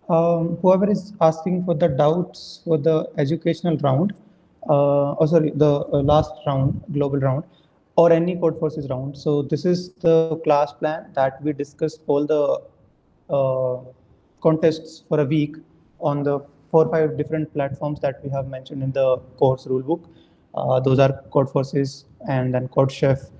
Whoever is asking for the doubts for the educational round, the last round, global round, or any code forces round. So this is the class plan that we discussed all the uh, contests for a week on the 4 or 5 different platforms that we have mentioned in the course rulebook. Those are Code Forces and then CodeChef,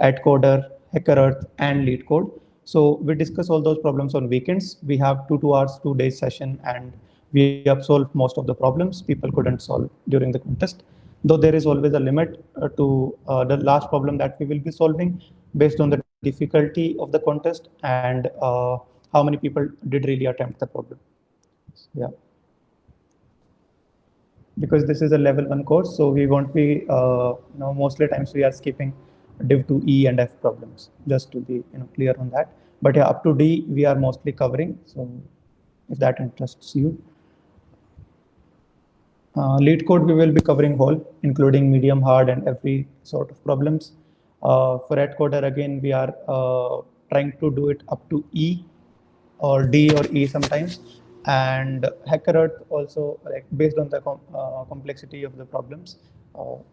AdCoder, HackerEarth, and LeetCode. So we discuss all those problems on weekends. We have 2 hours, 2 days session, and we have solved most of the problems people couldn't solve during the contest. Though there is always a limit to the last problem that we will be solving based on the difficulty of the contest and how many people did really attempt the problem. Yeah, because this is a level 1 course, so we won't be mostly times we are skipping div to E and F problems, just to be clear on that. But yeah, up to D we are mostly covering, so if that interests you. Lead code we will be covering whole, including medium, hard, and every sort of problems. For AdCoder again, we are trying to do it up to E or D or E sometimes. And HackerEarth also, like based on the complexity of the problems,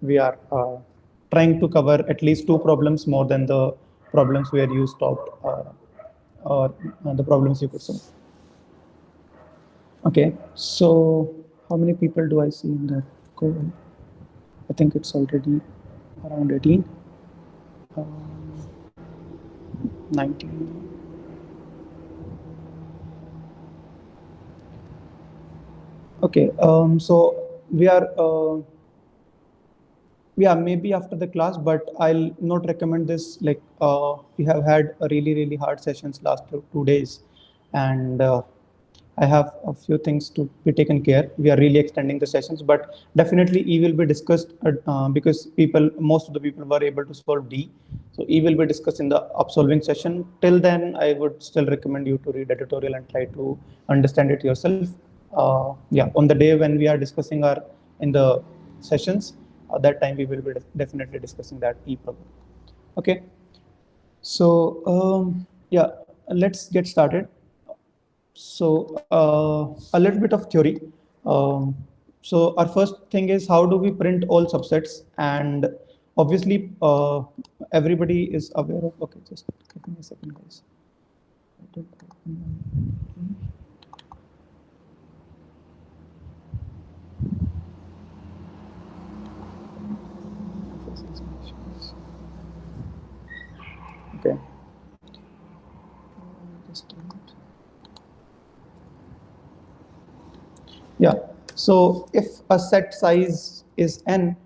we are trying to cover at least 2 problems more than the problems where you stopped or the problems you could solve. Okay, so how many people do I see in that call? I think it's already around 18, 19. Okay, so we are, yeah, maybe after the class, but I'll not recommend this. Like, we have had a really hard sessions last 2 days, and I have a few things to be taken care. We are really extending the sessions, but definitely E will be discussed because most of the people were able to solve D. So E will be discussed in the upsolving session. Till then, I would still recommend you to read the tutorial and try to understand it yourself. Yeah, on the day when we are discussing our in the sessions, that time we will be definitely discussing that E problem. Okay. So yeah, let's get started. So a little bit of theory. Um, so our first thing is how do we print all subsets? And obviously, everybody is aware of. Okay, just give me a second, guys. Okay. Just a minute. Yeah. So if a set size is n,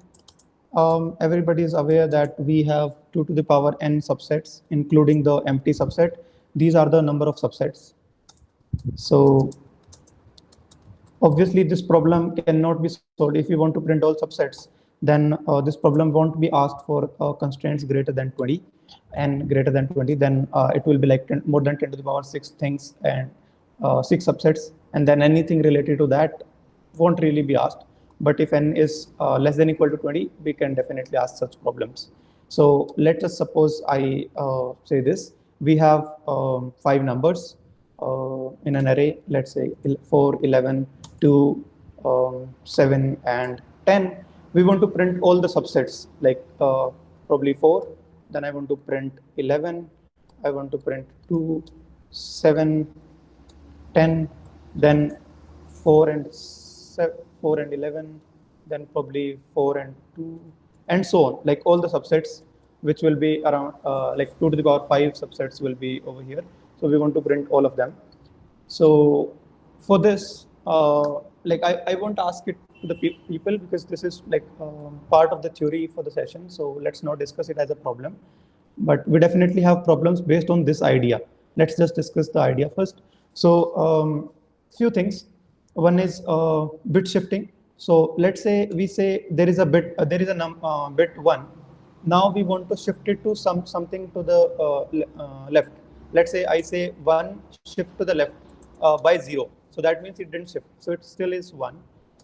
everybody is aware that we have 2 to the power n subsets, including the empty subset. These are the number of subsets. So obviously, this problem cannot be solved if you want to print all subsets. Then this problem won't be asked for constraints greater than 20 and greater than 20. Then it will be like more than 10 to the power 6 things and 6 subsets. And then anything related to that won't really be asked. But if n is less than equal to 20, we can definitely ask such problems. So let us suppose I say this. We have 5 numbers in an array, let's say 4, 11, 2, 7, and 10. We want to print all the subsets, like probably 4. Then I want to print 11. I want to print 2, 7, 10. Then 4 and 7, 4 and 11. Then probably 4 and 2, and so on. Like all the subsets, which will be around like 2 to the power 5 subsets will be over here. So we want to print all of them. So for this, like I won't ask it to the people because this is like part of the theory for the session. So let's not discuss it as a problem. But we definitely have problems based on this idea. Let's just discuss the idea first. So few things. One is bit shifting. So let's say we say there is a bit, bit 1. Now we want to shift it to something to the left. Let's say I say 1 shift to the left by 0. So that means it didn't shift. So it still is 1.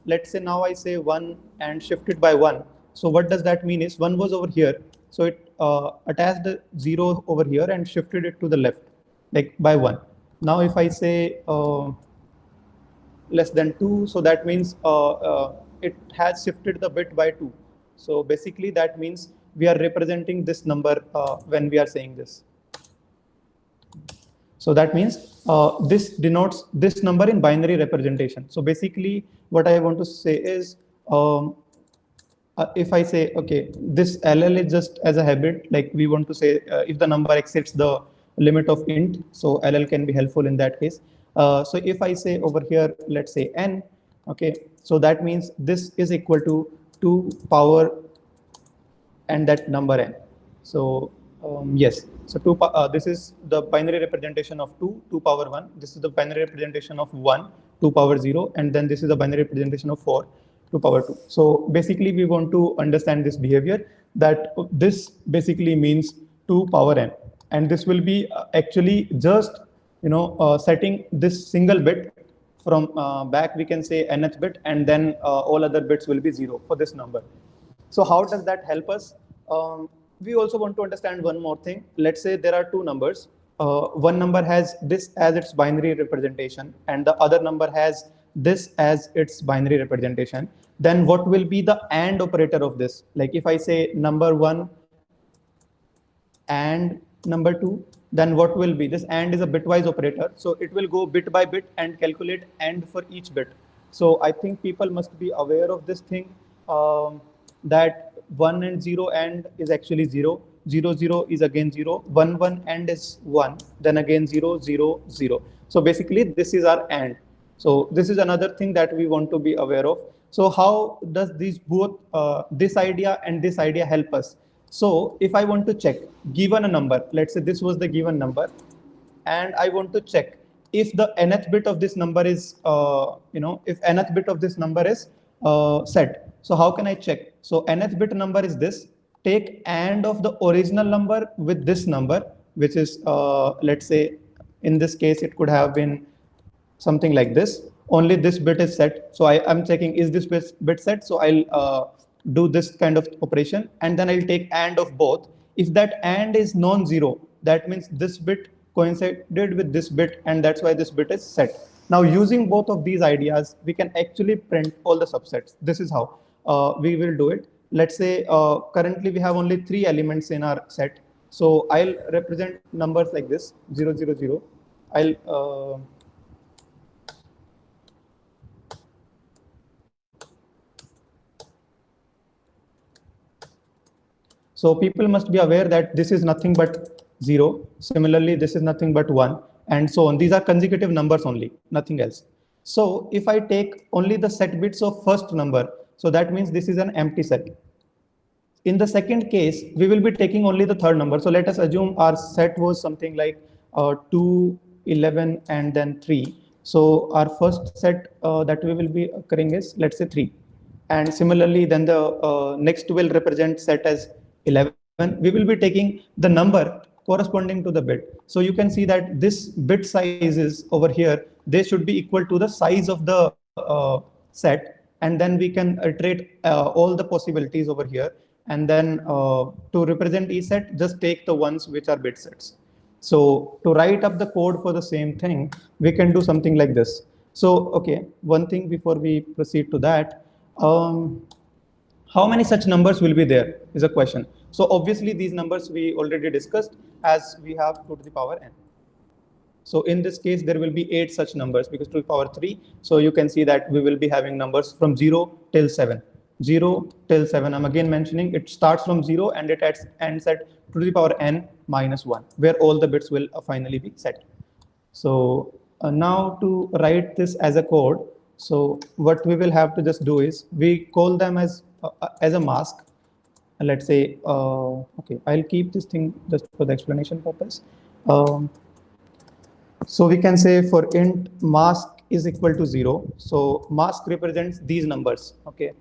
Let's say now I say 1 and shift it by 1. So what does that mean is 1 was over here. So it attached the 0 over here and shifted it to the left, like by 1. Now if I say less than 2. So that means it has shifted the bit by 2. So basically that means we are representing this number when we are saying this. So that means this denotes this number in binary representation. So basically what I want to say is, if I say, okay, this LL is just as a habit, like we want to say if the number exceeds the limit of int, so LL can be helpful in that case. So if I say over here, let's say n, okay, so that means this is equal to 2 power and that number n. So yes, so this is the binary representation of 2 power 1. This is the binary representation of 1, 2 power 0, and then this is the binary representation of 4, 2 power 2. So basically we want to understand this behavior, that this basically means 2 power n, and this will be actually just setting this single bit from back, we can say nth bit, and then all other bits will be 0 for this number. So how does that help us? We also want to understand one more thing. Let's say there are two numbers. One number has this as its binary representation, and the other number has this as its binary representation. Then what will be the AND operator of this? Like if I say number 1 and number 2, then what will be? This AND is a bitwise operator. So it will go bit by bit and calculate AND for each bit. So I think people must be aware of this thing, that 1 and 0 AND is actually 0. 0, 0 is again 0. 1, 1 AND is 1. Then again 0, 0, 0. So basically this is our AND. So this is another thing that we want to be aware of. So how does these both, this idea and this idea help us? So if I want to check, given a number, let's say this was the given number, and I want to check if the nth bit of this number is, if nth bit of this number is set. So how can I check? So nth bit number is this. Take AND of the original number with this number, which is, let's say, in this case, it could have been something like this. Only this bit is set. So I'm checking, is this bit set? So I'll do this kind of operation, and then I'll take AND of both. If that AND is non-zero, that means this bit coincided with this bit, and that's why this bit is set. Now, using both of these ideas, we can actually print all the subsets. This is how we will do it. Let's say currently we have only 3 elements in our set. So I'll represent numbers like this, 0, 0, 0. I'll so people must be aware that this is nothing but 0. Similarly, this is nothing but 1, and so on. These are consecutive numbers only, nothing else. So if I take only the set bits of first number, so that means this is an empty set. In the second case, we will be taking only the third number. So let us assume our set was something like 2, 11, and then 3. So our first set that we will be occurring is, let's say, 3. And similarly, then the next will represent set as 11. We will be taking the number corresponding to the bit. So you can see that this bit sizes over here, they should be equal to the size of the set. And then we can iterate all the possibilities over here. And then to represent each set, just take the ones which are bit sets. So to write up the code for the same thing, we can do something like this. So, okay, one thing before we proceed to that, how many such numbers will be there is a question. So obviously these numbers we already discussed, as we have 2 to the power n. So in this case, there will be 8 such numbers because 2 to the power 3. So you can see that we will be having numbers from 0 till 7. 0 till 7. I'm again mentioning it starts from 0 and it ends at 2 to the power n minus 1, where all the bits will finally be set. So now to write this as a code, so what we will have to just do is we call them as a mask. Let's say, okay, I'll keep this thing just for the explanation purpose. So we can say for int mask is equal to 0. So mask represents these numbers, okay,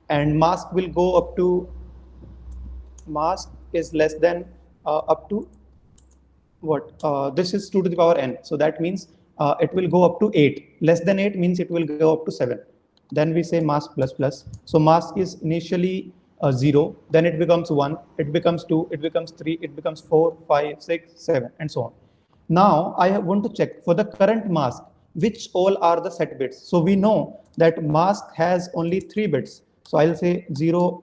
and mask will go up to, mask is less than up to what? This is 2 to the power n. So that means it will go up to 8. Less than 8 means it will go up to 7. Then we say mask plus plus. So mask is initially 0, then it becomes 1, it becomes 2, it becomes 3, it becomes 4, 5, 6, 7, and so on. Now I want to check for the current mask, which all are the set bits. So we know that mask has only 3 bits. So I'll say 0,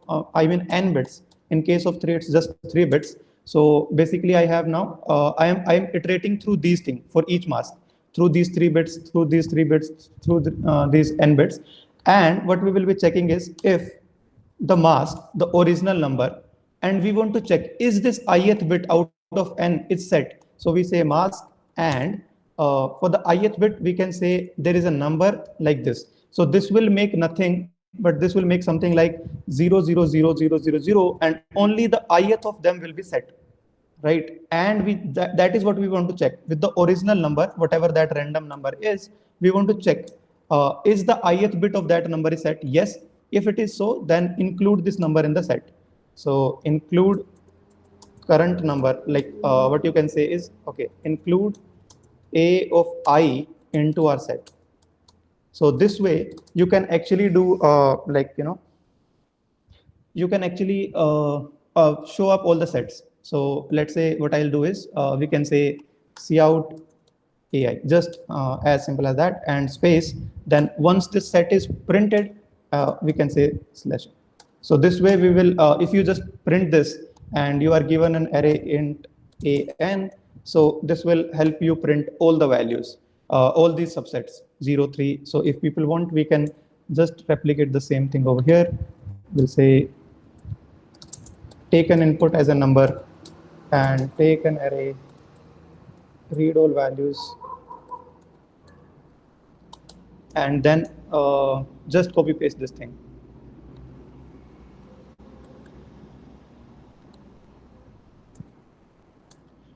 n bits. In case of 3, it's just 3 bits. So basically I have now, I am iterating through these things for each mask, through these 3 bits, through these 3 bits, through these n bits. And what we will be checking is if the mask, the original number, and we want to check, is this ith bit out of n is set. So we say mask, and for the ith bit, we can say there is a number like this. So this will make nothing, but this will make something like 0, 0, 0, 0, 0, 0, and only the ith of them will be set, right? And that is what we want to check with the original number, whatever that random number is. We want to check, is the ith bit of that number is set? Yes. If it is so, then include this number in the set. So include current number, like what you can say is, okay, include a of I into our set. So this way you can actually do you can actually show up all the sets. So let's say what I'll do is we can say cout AI, just as simple as that, and space. Then once this set is printed, we can say slash. So this way we will, if you just print this and you are given an array int an, so this will help you print all the values, all these subsets 0, 3. So if people want, we can just replicate the same thing over here. We'll say take an input as a number and take an array, read all values, and then just copy paste this thing.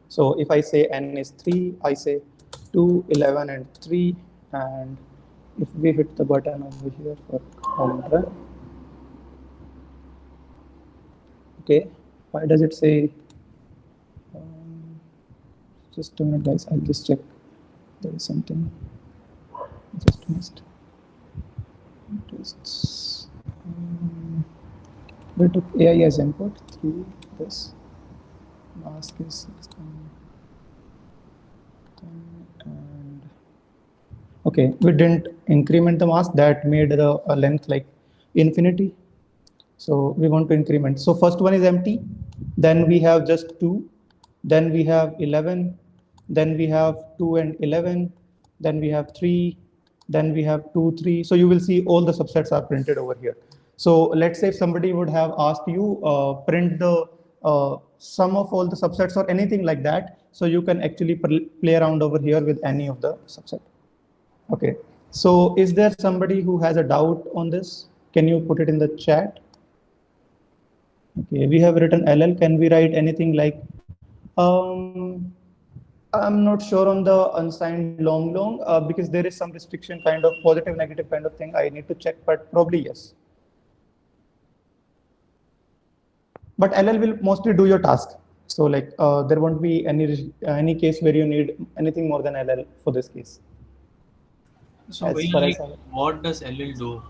So if I say n is 3, I say 2, 11, and 3. And if we hit the button over here for home run, okay, why does it say? Just a minute, guys. I'll just check. There is something just missed. Tests. We took AI as input. 3. This mask is 10, and okay, we didn't increment the mask. That made the length like infinity. So we want to increment. So first one is empty. Then we have just 2. Then we have 11. Then we have 2 and 11. Then we have 3. Then we have 2, 3. So you will see all the subsets are printed over here. So let's say if somebody would have asked you print the sum of all the subsets or anything like that. So you can actually play around over here with any of the subset. Okay. So is there somebody who has a doubt on this? Can you put it in the chat? Okay, we have written LL. Can we write anything like, I'm not sure on the unsigned long, because there is some restriction kind of positive, negative kind of thing. I need to check, but probably yes. But LL will mostly do your task. So like there won't be any case where you need anything more than LL for this case. So what does LL do?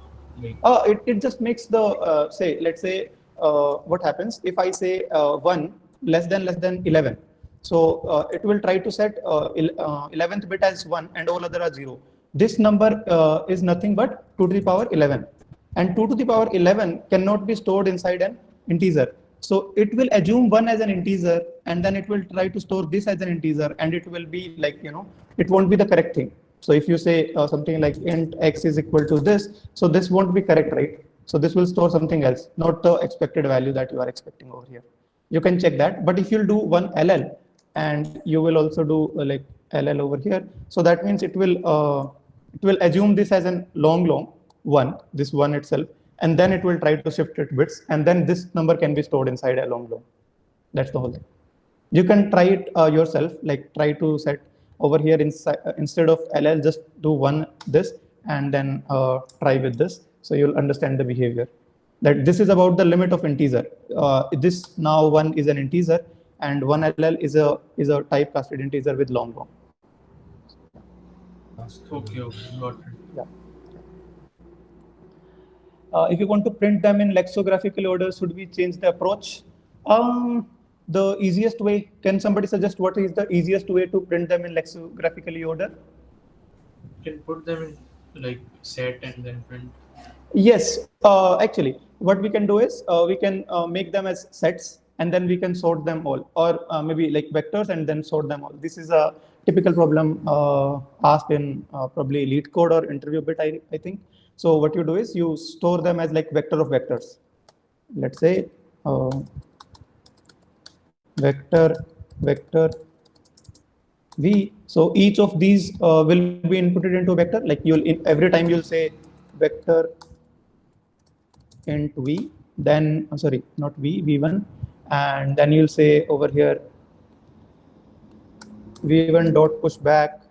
It just makes the say, let's say what happens if I say 1 less than 11. So it will try to set 11th bit as 1 and all other are 0. This number is nothing but 2 to the power 11, and 2 to the power 11 cannot be stored inside an integer. So it will assume 1 as an integer, and then it will try to store this as an integer, and it will be like, it won't be the correct thing. So if you say something like int x is equal to this, so this won't be correct, right? So this will store something else, not the expected value that you are expecting over here. You can check that. But if you'll do one LL, and you will also do like LL over here, so that means it will assume this as an long 1, this 1 itself, and then it will try to shift it bits, and then this number can be stored inside a long. That's the whole thing. You can try it yourself, like try to set over here inside, instead of LL, just do 1 this, and then try with this. So you'll understand the behavior. That this is about the limit of integer. This now 1 is an integer, and 1 LL is a typecasted integer with long. Okay, got it. Yeah. If you want to print them in lexicographical order, should we change the approach? The easiest way, can somebody suggest what is the easiest way to print them in lexicographical order? can put them in like set and then print. Yes, actually, what we can do is we can make them as sets and then we can sort them all, or maybe like vectors and then sort them all. This is a typical problem asked in probably lead code or interview bit, I think. So what you do is you store them as like vector of vectors. Let's say vector, vector, v. So each of these will be inputted into a vector. Like every time you'll say vector int v, then sorry, not v, v1, and then you'll say over here v1 dot push back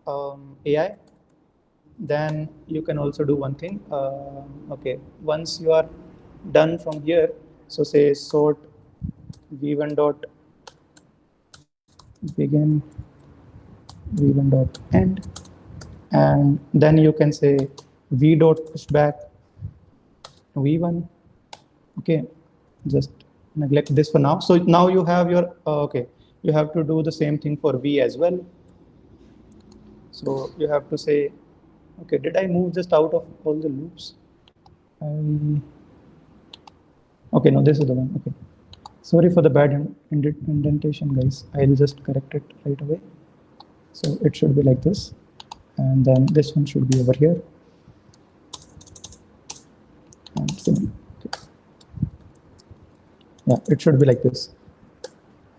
ai. Then you can also do one thing. Okay, once you are done from here, so say sort v1 dot begin, v1 dot end, and then you can say v dot push back v1. Okay, just neglect this for now. So now you have your okay, you have to do the same thing for v as well. So you have to say, okay, did I move just out of all the loops? Okay, no, this is the one. Okay, sorry for the bad indentation, guys. I'll just correct it right away. So it should be like this, and then this one should be over here. And similar. Okay. Yeah, it should be like this.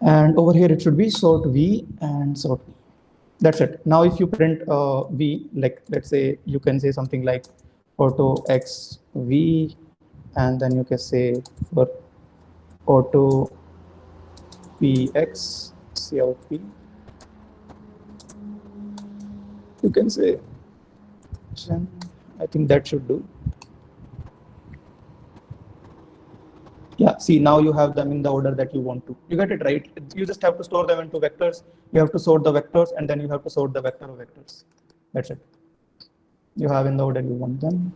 And over here it should be sort v and sort v. That's it. Now if you print v, like let's say you can say something like auto x v, and then you can say for auto px cout p, you can say, I think that should do. Yeah, see, now you have them in the order that you want to. You get it right. You just have to store them into vectors. You have to sort the vectors, and then you have to sort the vector of vectors. That's it. You have in the order you want them.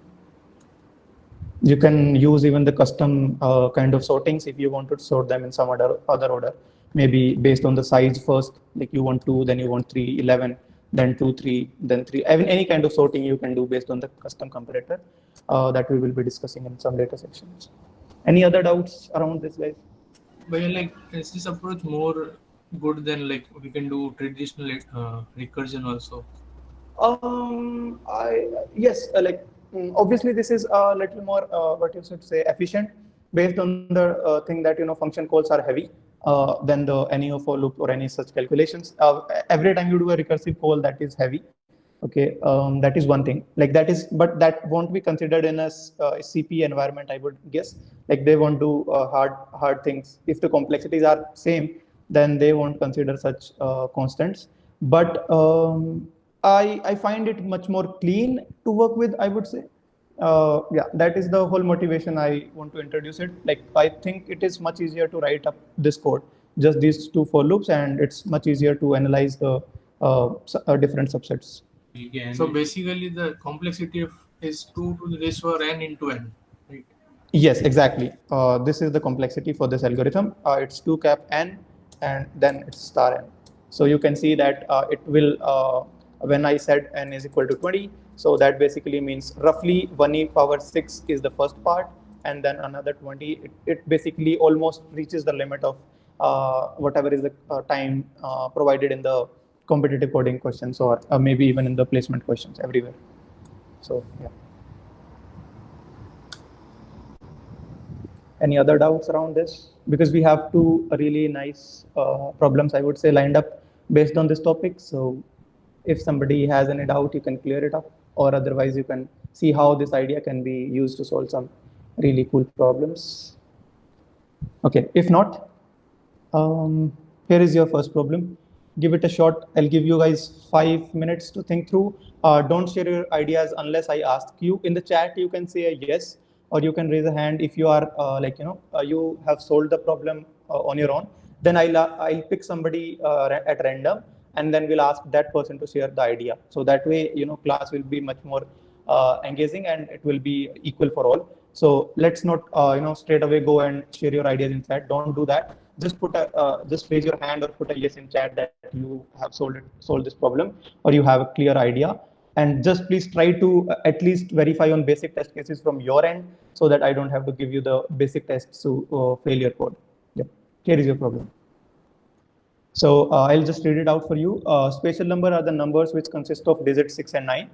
You can use even the custom kind of sortings if you want to sort them in some other order. Maybe based on the size first, like you want 2, then you want 3, 11, then 2, 3, then 3. Any kind of sorting you can do based on the custom comparator that we will be discussing in some later sections. Any other doubts around this, guys? But like, is this approach more good than like we can do traditional recursion also? Yes, obviously this is a little more what you should say efficient based on the thing that function calls are heavy than the any of for loop or any such calculations. Every time you do a recursive call, that is heavy. Okay, that is one thing. Like that is, but that won't be considered in a CP environment, I would guess. Like they won't do hard things. If the complexities are same, then they won't consider such constants. But I find it much more clean to work with, I would say. Yeah, that is the whole motivation I want to introduce it. Like I think it is much easier to write up this code, just these 2 for loops, and it's much easier to analyze the different subsets. So basically, the complexity is 2 to the raised power n into n, right? Yes, exactly. This is the complexity for this algorithm. It's 2 cap n, and then it's star n. So you can see that it will, when I said n is equal to 20, so that basically means roughly 1e power 6 is the first part, and then another 20. It basically almost reaches the limit of whatever is the time provided in the competitive coding questions, or maybe even in the placement questions everywhere. So yeah. Any other doubts around this? Because we have 2 really nice problems, I would say, lined up based on this topic. So if somebody has any doubt, you can clear it up, or otherwise you can see how this idea can be used to solve some really cool problems. Okay, if not, here is your first problem. Give it a shot. I'll give you guys 5 minutes to think through. Don't share your ideas unless I ask you. In the chat, you can say a yes, or you can raise a hand if you are you have solved the problem on your own. Then I'll pick somebody at random, and then we'll ask that person to share the idea. So that way, class will be much more engaging, and it will be equal for all. So let's not straight away go and share your ideas in chat. Don't do that. Just just raise your hand or put a yes in chat that you have solved this problem, or you have a clear idea. And just please try to at least verify on basic test cases from your end so that I don't have to give you the basic tests to failure code. Yep. Here is your problem. So I'll just read it out for you. Special number are the numbers which consist of digits 6 and 9.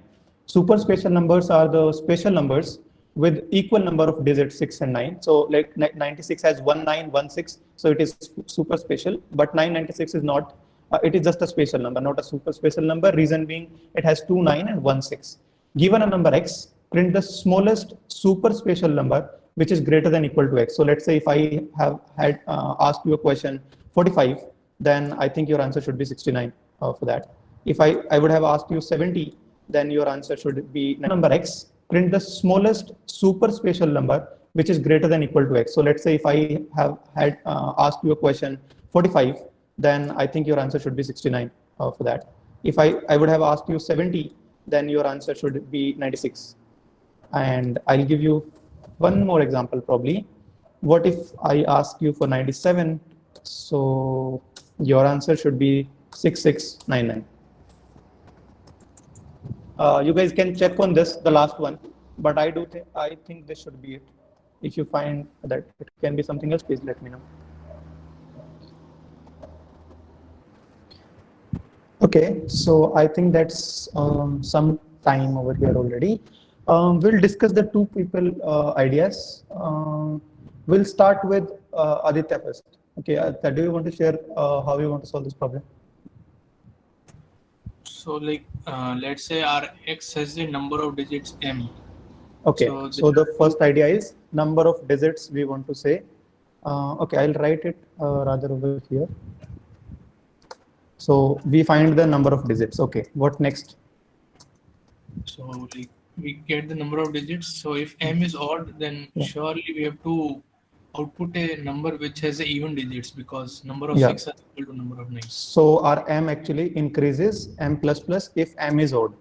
Super special numbers are the special numbers with equal number of digits 6 and 9. So like 96 has 1916, so it is super special, but 996 is not. It is just a special number, not a super special number. Reason being, it has 2 9 and 1 6. Given a number x, print the smallest super special number which is greater than equal to x. So let's say if I have had asked you a question 45, then I think your answer should be 69 for that. If I would have asked you 70, then your answer should be number x. Print the smallest super special number which is greater than equal to x. So let's say if I have had asked you a question 45, then I think your answer should be 69 for that. If I would have asked you 70, then your answer should be 96. And I'll give you one more example probably. What if I ask you for 97? So your answer should be 6699. You guys can check on this, the last one, but I think this should be it. If you find that it can be something else, please let me know. Okay, so I think that's some time over here already. We'll discuss the two people ideas. We'll start with Aditya first. Okay, do you want to share how you want to solve this problem? So like, let's say our x has the number of digits m. Okay, so the first idea is number of digits we want to say. Okay, I'll write it rather over here. So we find the number of digits. Okay, what next? So like we get the number of digits. So if m is odd, then surely we have to output a number which has a even digits, because number of 6 is equal to number of 9. So our m actually increases m plus plus if m is odd.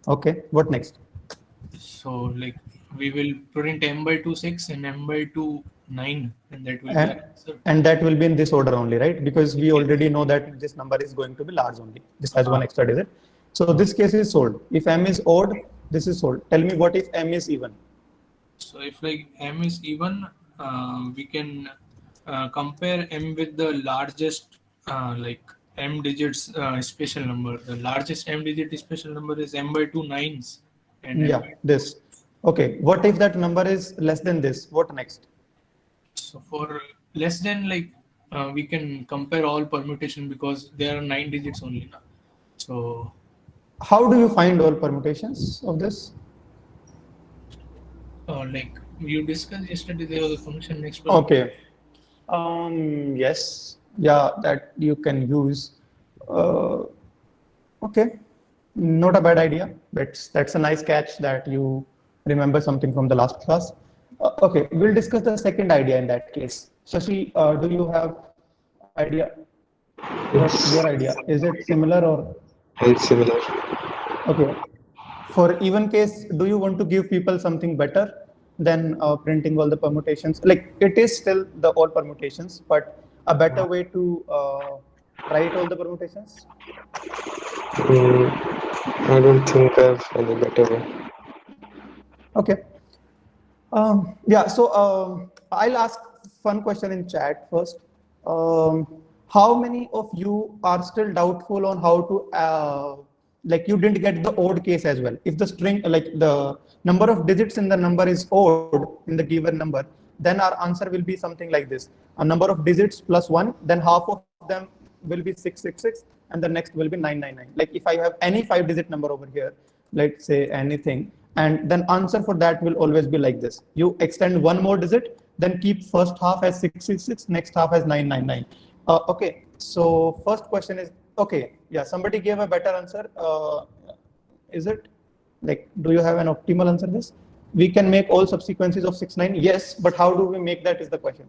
Okay, what next? So like we will print m by 2 6 and m by 2 9, and that will be our answer. And that will be in this order only, right? Because we already know that this number is going to be large only. This has one extra digit. So this case is solved. If m is odd, this is solved. Tell me what if m is even? So if like m is even, we can compare m with the largest like m digits special number. The largest m digit special number is m by 2 9s. And this. Okay, what if that number is less than this? What next? So for less than, like we can compare all permutation, because there are 9 digits only now. So how do you find all permutations of this? Like you discussed yesterday, there was a function next. Okay. Yes. Yeah, that you can use. Okay. Not a bad idea. That's a nice catch that you remember something from the last class. Okay, we'll discuss the second idea in that case. Shashi, do you have idea? What's your idea? Is it similar or? It's similar. Okay. For even case, do you want to give people something better than printing all the permutations? Like it is still the all permutations, but a better way to write all the permutations? I don't think I have any better way. Okay. Yeah, so I'll ask one question in chat first. How many of you are still doubtful on how to, like you didn't get the odd case as well? If the string, like the number of digits in the number is odd in the given number, then our answer will be something like this. A number of digits plus 1, then half of them will be 666 and the next will be 999. Like if I have any 5-digit number over here, let's say anything, and then answer for that will always be like this. You extend one more digit, then keep first half as 666, next half as 999. Okay, so first question is, okay, yeah, somebody gave a better answer. Is it? Like, do you have an optimal answer this? We can make all subsequences of 6, 9, yes, but how do we make that is the question.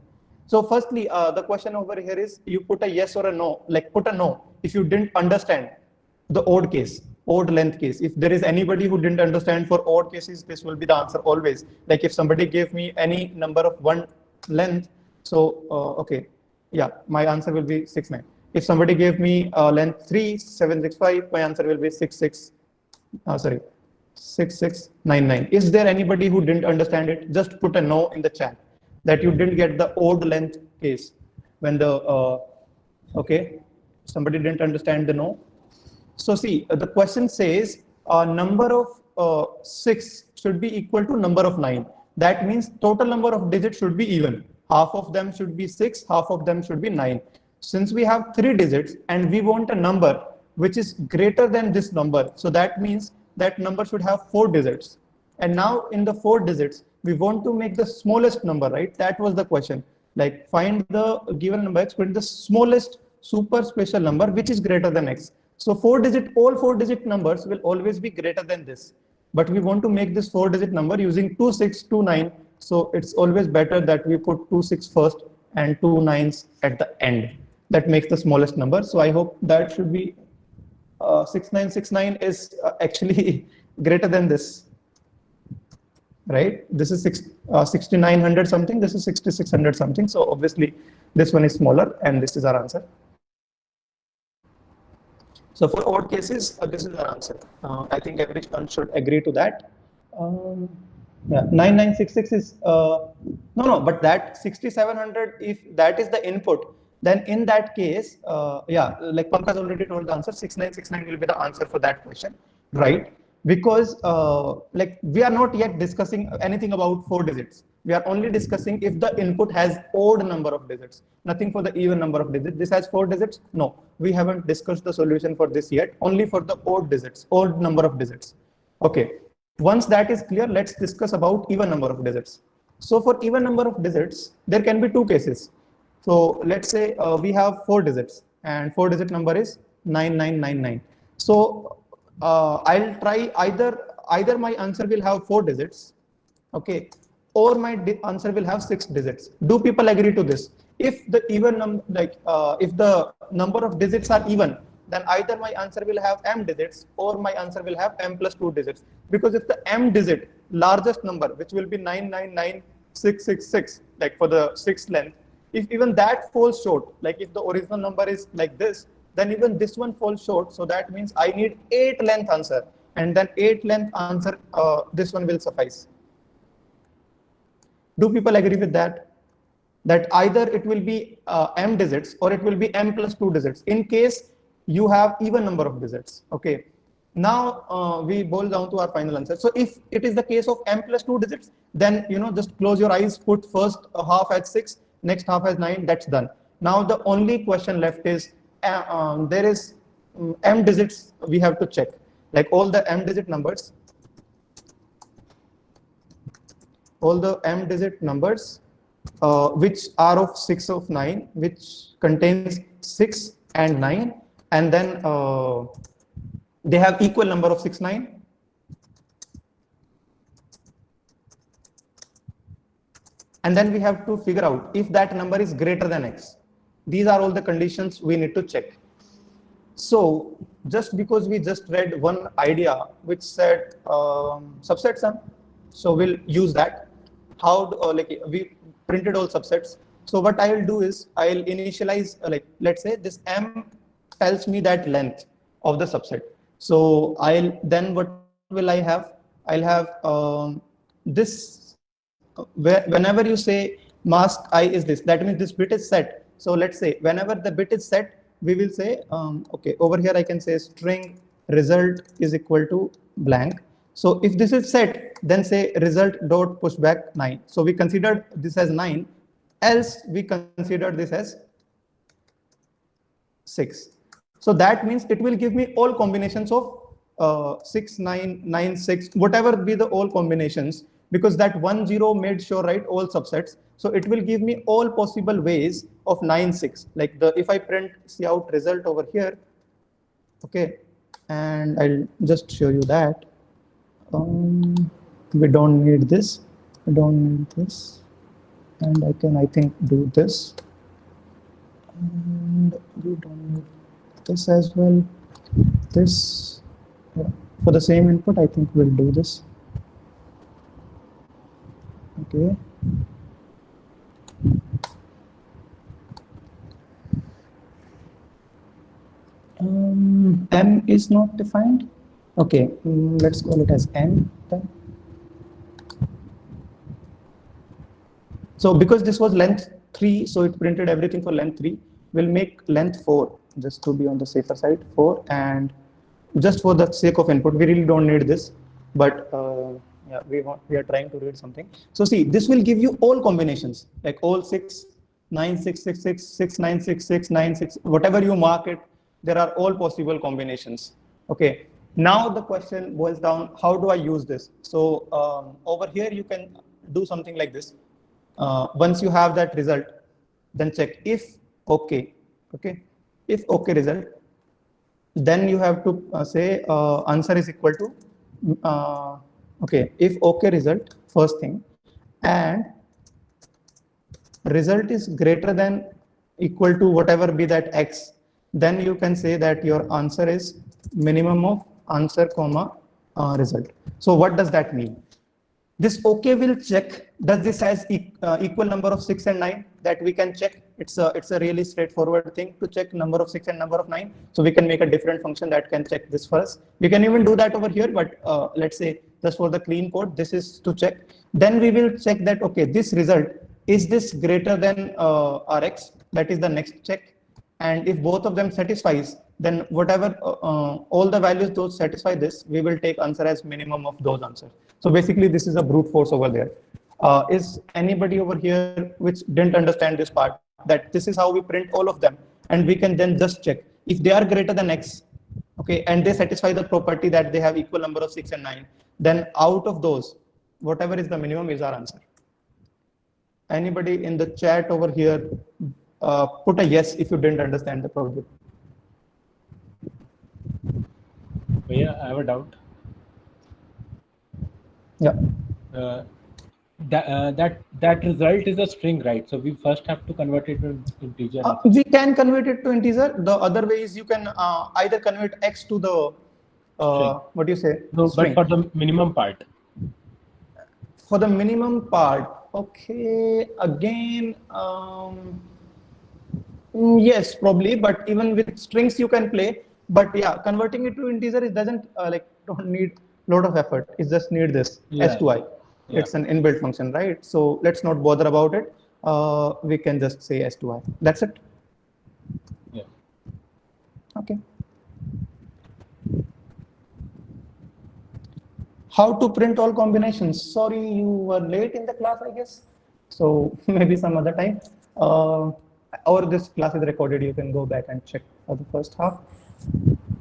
So firstly, the question over here is you put a yes or a no, like put a no if you didn't understand the odd case, odd length case. If there is anybody who didn't understand for odd cases, this will be the answer always. Like if somebody gave me any number of one length, so okay, yeah, my answer will be 6, 9. If somebody gave me length 3, 7, 6, 5, my answer will be 6, 6, sorry, 6699. Is there anybody who didn't understand it? Just put a no in the chat that you didn't get the odd length case when the okay, somebody didn't understand the no. So see, the question says number of 6 should be equal to number of 9. That means total number of digits should be even. Half of them should be 6, half of them should be 9. Since we have 3 digits and we want a number which is greater than this number, so that means that number should have 4 digits. And now in the 4 digits, we want to make the smallest number, right? That was the question. Like find the given number x, find the smallest super special number which is greater than x. So all 4-digit numbers will always be greater than this. But we want to make this 4-digit number using 2629. So it's always better that we put 26 first and 2 9s at the end. That makes the smallest number. So I hope that should be 6969 is actually greater than this, right? This is 6900 something, this is 6600 something. So obviously this one is smaller and this is our answer. So for odd cases, this is our answer. I think everyone should agree to that. Yeah, 9966 is, no, but that 6700, if that is the input, then in that case, yeah, like Pankaj already told the answer, 6969 will be the answer for that question, right? Because like we are not yet discussing anything about 4 digits. We are only discussing if the input has odd number of digits, nothing for the even number of digits. This has 4 digits. No, we haven't discussed the solution for this yet, only for the odd digits, odd number of digits. Okay, once that is clear, let's discuss about even number of digits. So for even number of digits, there can be 2 cases. So let's say we have 4 digits and 4-digit number is 9999. So I'll try either my answer will have 4 digits, okay, or my answer will have 6 digits. Do people agree to this? If the even number, like if the number of digits are even, then either my answer will have m digits or my answer will have m plus 2 digits. Because if the m digit largest number, which will be 999666, like for the 6th length, if even that falls short, like if the original number is like this, then even this one falls short. So that means I need 8 length answer, and then 8 length answer, this one will suffice. Do people agree with that? That either it will be m digits or it will be m plus 2 digits in case you have even number of digits. Okay. Now we boil down to our final answer. So if it is the case of m plus 2 digits, then just close your eyes, put first half as 6, next half as 9. That's done. Now the only question left is there is m digits we have to check, like all the m digit numbers, which are of 6 of 9, which contains 6 and 9, and then they have equal number of 6 9. And then we have to figure out if that number is greater than x. These are all the conditions we need to check. So just because we just read one idea which said subset sum, so we'll use that. How like we printed all subsets. So what I will do is I'll initialize, like let's say this m tells me that length of the subset. So I'll then what will I have? I'll have this. Whenever you say mask I is this, that means this bit is set. So let's say whenever the bit is set, we will say okay, over here I can say string result is equal to blank. So if this is set, then say result dot pushback 9. So we considered this as 9, else we consider this as 6. So that means it will give me all combinations of 6 9 9 6, whatever be the all combinations, because that 1 0 made sure write all subsets. So it will give me all possible ways of 9 6. Like if I print cout result over here, okay, and I'll just show you that. We don't need this, we don't need this, and I can, I think, do this, and we don't need this as well. This, yeah. For the same input, I think we'll do this. Okay. M is not defined. Okay, let's call it as n then. So because this was length 3, so it printed everything for length 3. We'll make length 4 just to be on the safer side, 4, and just for the sake of input, we really don't need this, but yeah, we are trying to read something. So see, this will give you all combinations, like all 6, 9, 6, 6, 6, 6, 9, 6, 6, 9, 6, whatever you mark it, there are all possible combinations. Okay. Now the question boils down, how do I use this? So over here, you can do something like this. Once you have that result, then check if okay, if okay result, then you have to say answer is equal to okay, if okay result, first thing, and result is greater than equal to whatever be that x, then you can say that your answer is minimum of answer comma result. So what does that mean? This okay will check, does this has equal number of 6 and 9, that we can check. It's a really straightforward thing to check number of 6 and number of 9. So we can make a different function that can check this for us. We can even do that over here, but let's say just for the clean code, this is to check. Then we will check that, okay, this result, is this greater than Rx? That is the next check. And if both of them satisfies, then whatever all the values those satisfy this, we will take answer as minimum of those answers. So basically, this is a brute force over there. Is anybody over here which didn't understand this part, that this is how we print all of them, and we can then just check if they are greater than x, okay, and they satisfy the property that they have equal number of 6 and 9, then out of those, whatever is the minimum is our answer. Anybody in the chat over here, put a yes if you didn't understand the problem. Yeah, I have a doubt. Yeah. That result is a string, right? So we first have to convert it to integer. We can convert it to integer. The other way is you can either convert x to the what do you say? No, string. but for the minimum part. For the minimum part, okay. Again, yes, probably. But even with strings, you can play. But yeah, converting it to integer, it doesn't don't need a lot of effort. It just need this s to I. Yeah. It's an inbuilt function, right? So let's not bother about it. We can just say s to I. That's it. Yeah. Okay. How to print all combinations? Sorry, you were late in the class, I guess. So maybe some other time. Or this class is recorded. You can go back and check for the first half.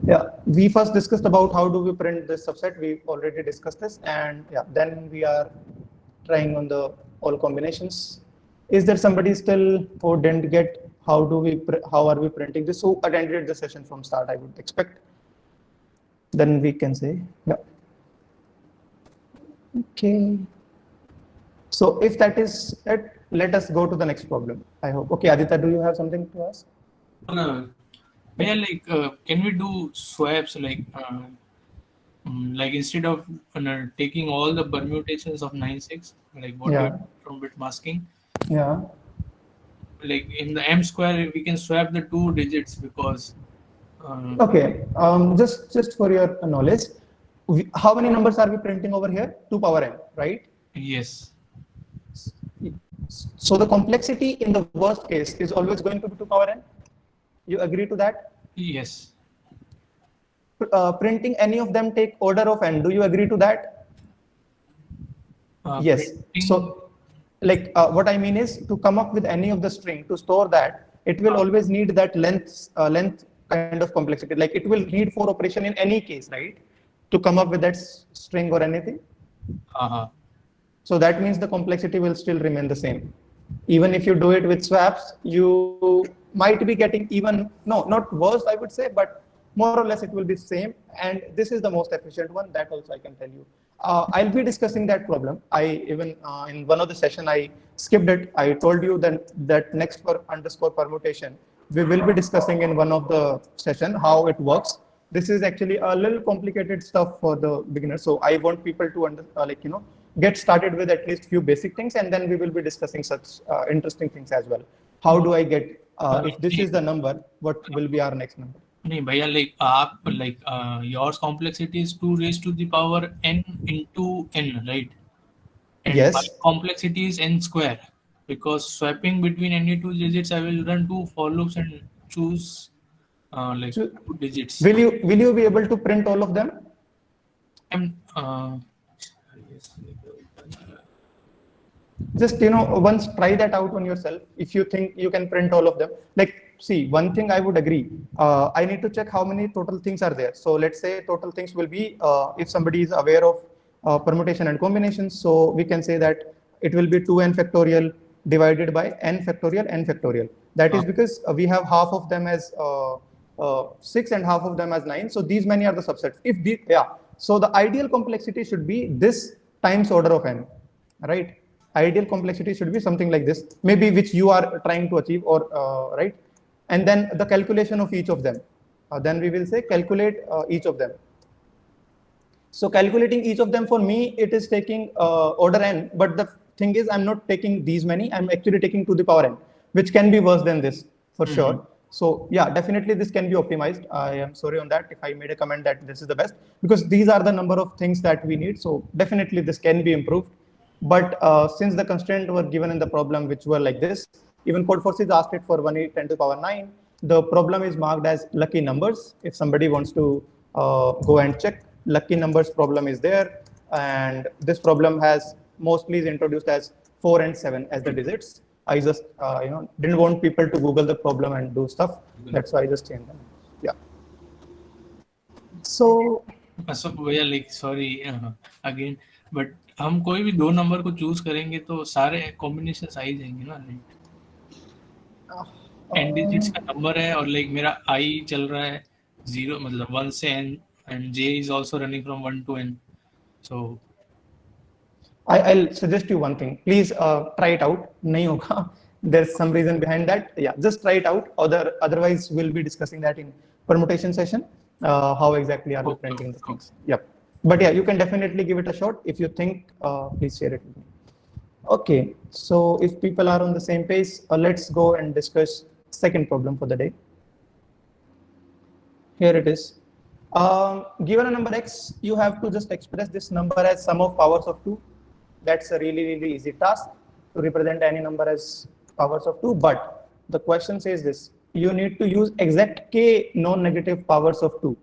Yeah, we first discussed about how do we print this subset. We already discussed this, and yeah, then we are trying on the all combinations. Is there somebody still who didn't get how are we printing this? Who attended the session from start? I would expect. Then we can say yeah. Okay. So if that is it, let us go to the next problem. I hope. Okay, Aditya, do you have something to ask? No. Yeah, can we do swaps like instead of taking all the permutations of 9-6, like what we did from bit masking? Yeah. Like in the m square, we can swap the 2 digits because. Okay. Just for your knowledge, how many numbers are we printing over here? 2 power n, right? Yes. So the complexity in the worst case is always going to be 2 power n. You agree to that? Yes. Printing any of them take order of n. Do you agree to that? Yes. Printing... So, like what I mean is to come up with any of the string to store that, it will always need that length kind of complexity. Like it will need 4 operation in any case, right? To come up with that string or anything. So that means the complexity will still remain the same. Even if you do it with swaps, you might be getting even, no, not worse, I would say, but more or less it will be same. And this is the most efficient one. That also I can tell you. I'll be discussing that problem. I even in one of the session, I skipped it. I told you that next underscore permutation, we will be discussing in one of the session how it works. This is actually a little complicated stuff for the beginners. So I want people to get started with at least few basic things, and then we will be discussing such interesting things as well. How do I get, if this is the number, what will be our next number? नहीं भैया, like आप yours complexity is 2 raised to the power n into n, right? And my Yes. complexity is n square, because swapping between any two digits, I will run two for loops and choose So two digits. will you be able to print all of them? I'm Just once try that out on yourself. If you think you can print all of them, like, see, one thing I would agree, I need to check how many total things are there. So let's say total things will be, if somebody is aware of permutation and combinations, so we can say that it will be 2n factorial divided by n factorial. That is because we have half of them as 6 and half of them as 9. So these many are the subsets. If the, yeah, so the ideal complexity should be this times order of n, right? Ideal complexity should be something like this, maybe which you are trying to achieve, or right? And then the calculation of each of them, then we will say calculate each of them. So calculating each of them, for me it is taking order n, but the thing is I'm not taking these many, I'm actually taking to the power n, which can be worse than this for sure. So yeah, definitely this can be optimized. I am sorry on that if I made a comment that this is the best, because these are the number of things that we need. So definitely this can be improved. But since the constraints were given in the problem, which were like this, even Codeforces asked it for 1 10 to the power 9. The problem is marked as lucky numbers. If somebody wants to go and check, lucky numbers problem is there. And this problem has mostly is introduced as 4 and 7 as the digits. I just didn't want people to Google the problem and do stuff. That's why I just changed them. Yeah. So भैया sorry again, but हम कोई भी दो number को choose करेंगे तो सारे combination आ ही जाएंगे ना, एन डिजिट्स का नंबर है और मेरा आई चल रहा है 0 मतलब 1 से n, and j is also running from 1 to n. So I'll suggest you one thing. Please try it out. Nahi hoga. There's some reason behind that. Yeah, just try it out. Otherwise, we'll be discussing that in permutation session. How exactly are we printing the things? Yep. But yeah, you can definitely give it a shot. If you think, please share it with me. Okay. So if people are on the same page, let's go and discuss second problem for the day. Here it is. Given a number x, you have to just express this number as sum of powers of 2. That's a really, really easy task to represent any number as powers of 2. But the question says this: you need to use exact k non-negative powers of 2.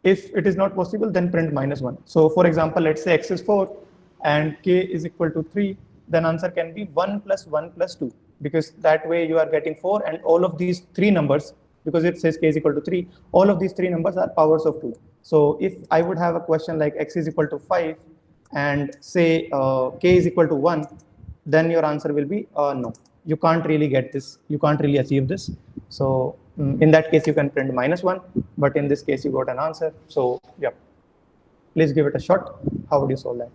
If it is not possible, then print -1. So for example, let's say x is 4 and k is equal to 3, then answer can be 1 plus 1 plus 2, because that way you are getting 4, and all of these three numbers, because it says k is equal to 3, all of these three numbers are powers of 2. So if I would have a question like x is equal to 5 and say k is equal to 1, then your answer will be no. You can't really get this. You can't really achieve this. So in that case, you can print -1, but in this case, you got an answer. So yeah, please give it a shot. How would you solve that?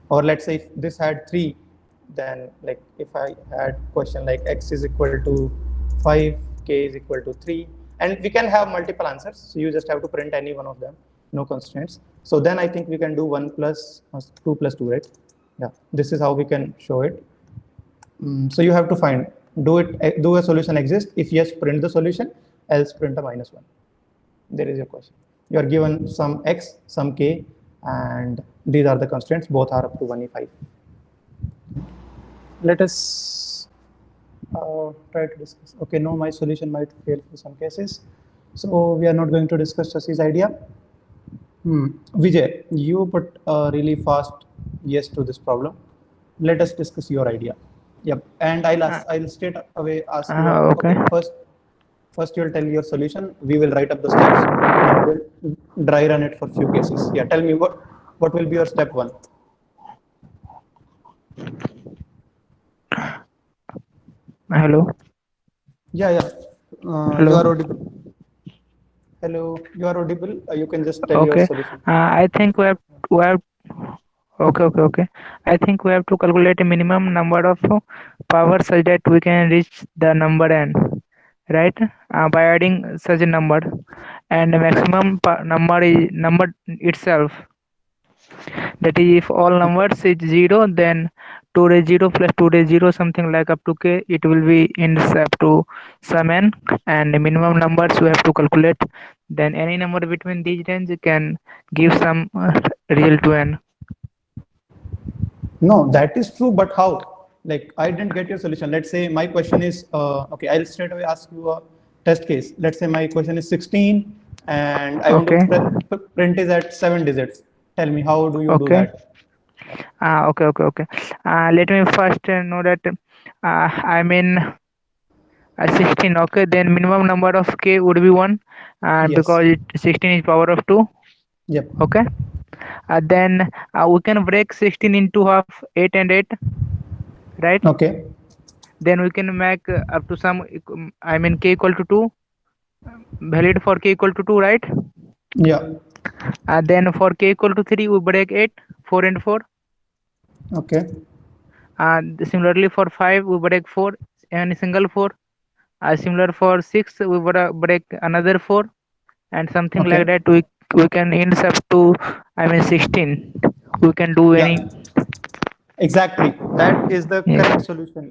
Or let's say if this had 3, then like if I had question like x is equal to 5, k is equal to 3, and we can have multiple answers. So you just have to print any one of them, no constraints. So then I think we can do 1 plus 2 plus 2, right? Yeah, this is how we can show it. So you have to find, do a solution exist? If yes, print the solution, else print a -1. There is your question. You are given some x, some k, and these are the constraints. Both are up to 1e5. Let us try to discuss. Okay, no, my solution might fail for some cases. So we are not going to discuss Shashi's idea. Vijay, you put a really fast yes to this problem. Let us discuss your idea. Yep, and I'll straight away ask you. Okay. First you'll tell your solution. We will write up the steps and we'll dry run it for few cases. Yeah, tell me what will be your step 1. Hello. Yeah. Hello. You are audible. Hello, you are audible. You can just tell Okay. your solution. I think we have Okay. I think we have to calculate a minimum number of powers such that we can reach the number n, right? By adding such a number, and the maximum number is number itself. That is, if all numbers is 0, then 2 raised 0 plus 2 raised 0 something like up to k, it will be ends up to some n, and the minimum numbers we have to calculate. Then any number between these range can give some real to n. No, that is true, but how? Like, I didn't get your solution. Let's say my question is, okay, I'll straight away ask you a test case. Let's say my question is 16 and I want Okay. to print is at 7 digits. Tell me, how do you do Okay. that? Okay. Let me first know that I mean 16. Okay, then minimum number of k would be 1, Yes. because 16 is power of 2. Yep. Okay. Then we can break 16 into half, 8 and 8, right? Okay. Then we can make up to some, I mean k equal to 2, valid for k equal to 2, right? Yeah. Then for k equal to 3, we break 8, 4 and 4. Okay. Similarly for 5, we break 4 and single 4. Similar for 6, we break another 4, and something Okay. like that. We can end up to, I mean 16. We can do Yeah. any. Exactly. That is the Yes. correct solution.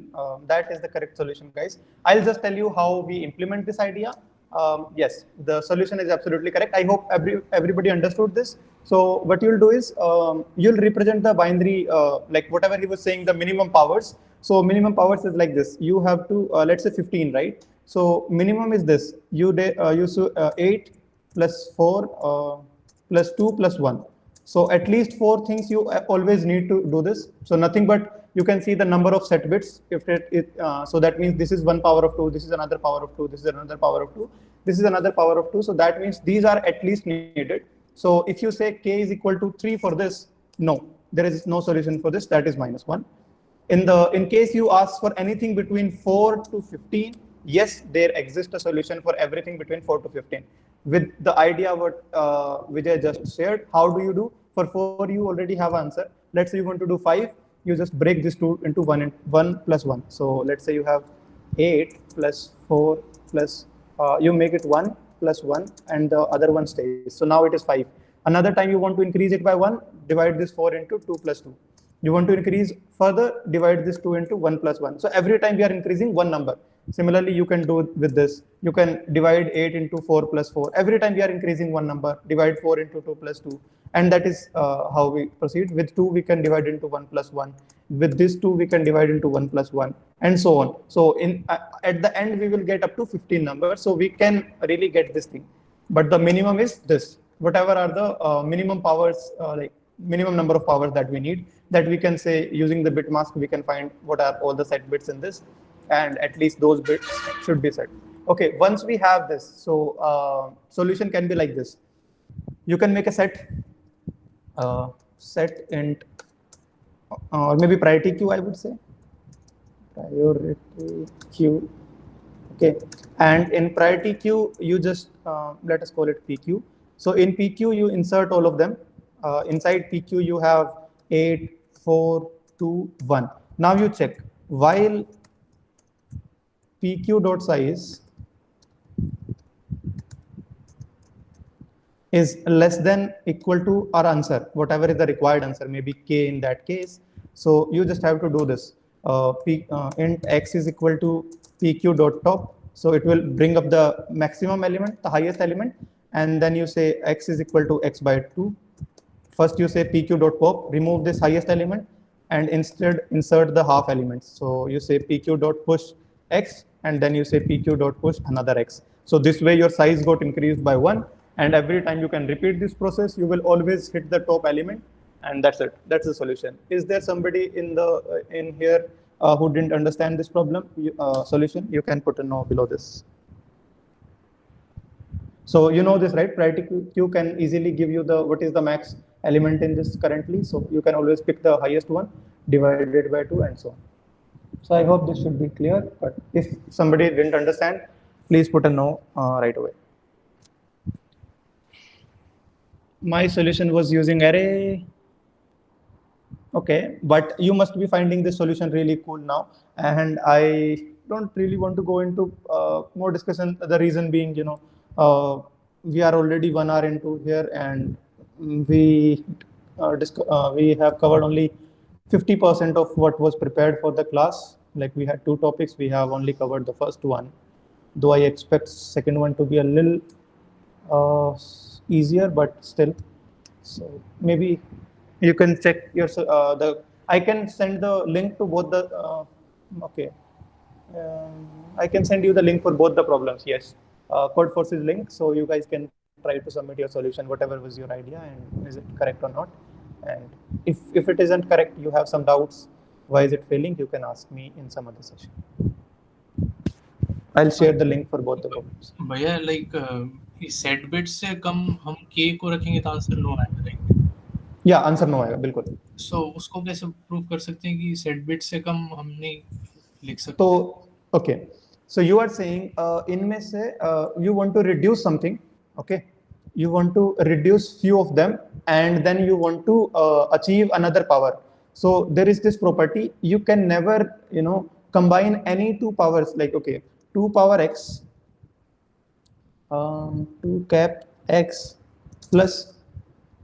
That is the correct solution, guys. I'll just tell you how we implement this idea. Yes, the solution is absolutely correct. I hope everybody understood this. So what you'll do is you'll represent the binary, like whatever he was saying, the minimum powers. So minimum powers is like this. You have to let's say 15, right? So minimum is this. You 8 plus 4 plus 2 plus 1. So at least 4 things you always need to do this. So nothing but you can see the number of set bits. So that means this is one power of 2, this is another power of 2, this is another power of 2, this is another power of 2. So that means these are at least needed. So if you say k is equal to 3 for this, no, there is no solution for this. That is -1. In case you ask for anything between 4 to 15, yes, there exists a solution for everything between 4 to 15. With the idea what Vijay just shared, how do you do? For 4, you already have answer. Let's say you want to do 5, you just break this 2 into 1 and 1 plus 1. So let's say you have 8 plus 4 plus, you make it 1 plus 1 and the other one stays. So now it is 5. Another time you want to increase it by 1, divide this 4 into 2 plus 2. You want to increase further, divide this 2 into 1 plus 1. So every time we are increasing one number. Similarly, you can do with this. You can divide 8 into 4 plus 4. Every time we are increasing one number, divide 4 into 2 plus 2. And that is how we proceed. With 2, we can divide into 1 plus 1. With this 2, we can divide into 1 plus 1, and so on. So at the end, we will get up to 15 numbers. So we can really get this thing. But the minimum is this. Whatever are the minimum powers, like minimum number of powers that we need, that we can say using the bit mask, we can find what are all the set bits in this, and at least those bits should be set. Okay, once we have this, so solution can be like this. You can make a set int, or maybe priority queue, I would say. Priority queue. Okay, and in priority queue, you just let us call it PQ. So in PQ, you insert all of them. Inside PQ, you have 8, 4, 2, 1. Now you check while PQ dot size is less than equal to our answer, whatever is the required answer, maybe k in that case. So you just have to do this. Int x is equal to PQ dot top. So it will bring up the maximum element, the highest element, and then you say x is equal to x by 2. First you say PQ dot pop, remove this highest element, and instead insert the half elements. So you say PQ dot push x, and then you say PQ dot push another x. So this way your size got increased by 1, and every time you can repeat this process, you will always hit the top element, and that's it. That's the solution. Is there somebody in here who didn't understand this problem solution? You can put a no below this. So you know this, right? Priority queue can easily give you the what is the max element in this currently. So you can always pick the highest one, divide it by 2, and so on. So I hope this should be clear. But if somebody didn't understand, please put a no right away. My solution was using array. Okay, but you must be finding this solution really cool now, and I don't really want to go into more discussion. The reason being, we are already 1 hour into here, and we have covered only 50% of what was prepared for the class. Like we had 2 topics, we have only covered the first one, though I expect second one to be a little easier, but still. So maybe you can check your I can send the link to both the okay. I can send you the link for both the problems. Yes, Codeforces link, so you guys can try to submit your solution, whatever was your idea, and is it correct or not. And if it isn't correct, you have some doubts, why is it failing, you can ask me in some other session. I'll share the link for both the problems. भैया like set bit से कम हम k को रखेंगे तो answer no आएगा, right? या answer no आएगा, बिल्कुल. सो उसको कैसे प्रूव कर सकते हैं कि सेट बिट से कम हम नहीं लिख सकते? तो okay, so you are saying इनमें से you want to reduce something, okay, you want to reduce few of them and then you want to achieve another power. So there is this property, you can never, you know, combine any 2 powers, like okay, 2 power x 2 cap x plus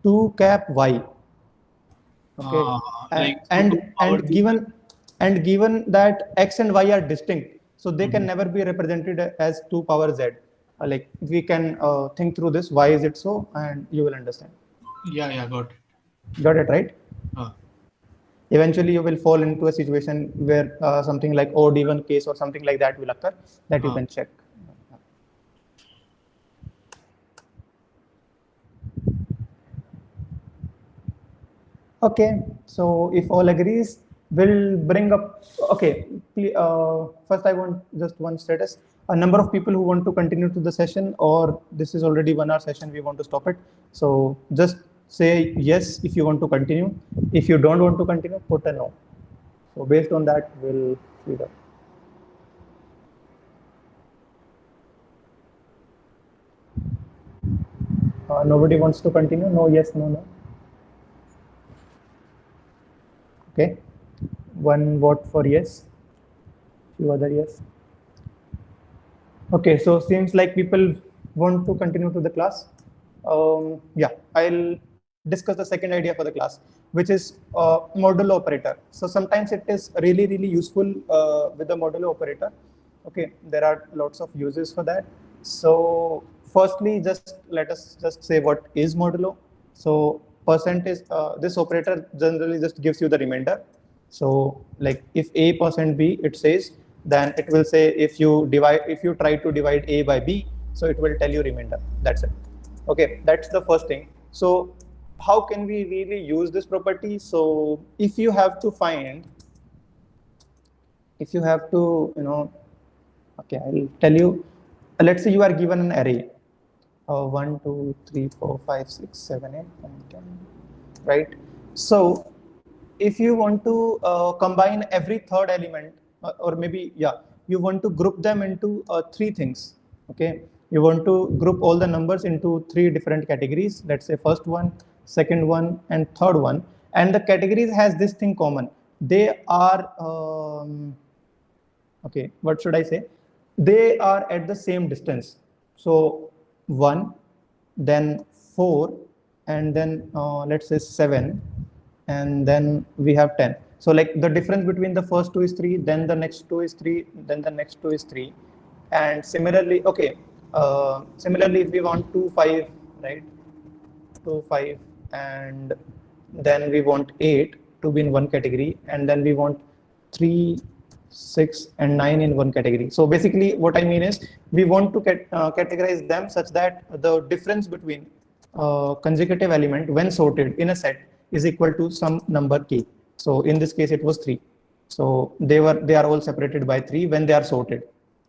2 cap y, okay, like and given that x and y are distinct, so they can never be represented as 2 power z. Like we can think through this, why is it so, and you will understand. Yeah, Got it, right? Eventually you will fall into a situation where something like odd even case or something like that will occur, that you can check. Okay, so if all agrees, we'll bring up, okay, first I want just one status, a number of people who want to continue to the session, or this is already 1 hour session, we want to stop it. So just say yes if you want to continue. If you don't want to continue, put a no. So based on that, we'll speed up. Nobody wants to continue? No, yes, no, no. Okay, 1 vote for yes, few other yes. Okay, so seems like people want to continue to the class. Yeah, I'll discuss the second idea for the class, which is modulo operator. So sometimes it is really useful with the modulo operator. Okay, there are lots of uses for that. So firstly, just let us just say what is modulo. So percent is this operator generally just gives you the remainder. So like if a percent b, it says, then it will say if you try to divide a by b, so it will tell you remainder. That's it. Okay, that's the first thing. So how can we really use this property? So if you have to, you know, okay, I'll tell you, let's say you are given an array 1 2 3 4 5 6 7 8 9 10, right? So if you want to combine every third element, or maybe you want to group them into 3 things. Okay, you want to group all the numbers into 3 different categories, let's say first one, second one, and third one, and the categories has this thing common, they are okay, what should I say, they are at the same distance. So 1, then 4, and then let's say 7, and then we have 10. So like the difference between the first 2 is 3, then the next 2 is 3, then the next 2 is 3, and similarly, okay, similarly if we want 2 5, right, 2 5, and then we want 8 to be in one category, and then we want 3 6 and 9 in one category. So basically what I mean is we want to categorize them such that the difference between consecutive element when sorted in a set is equal to some number k. So in this case it was 3. So they are all separated by 3 when they are sorted.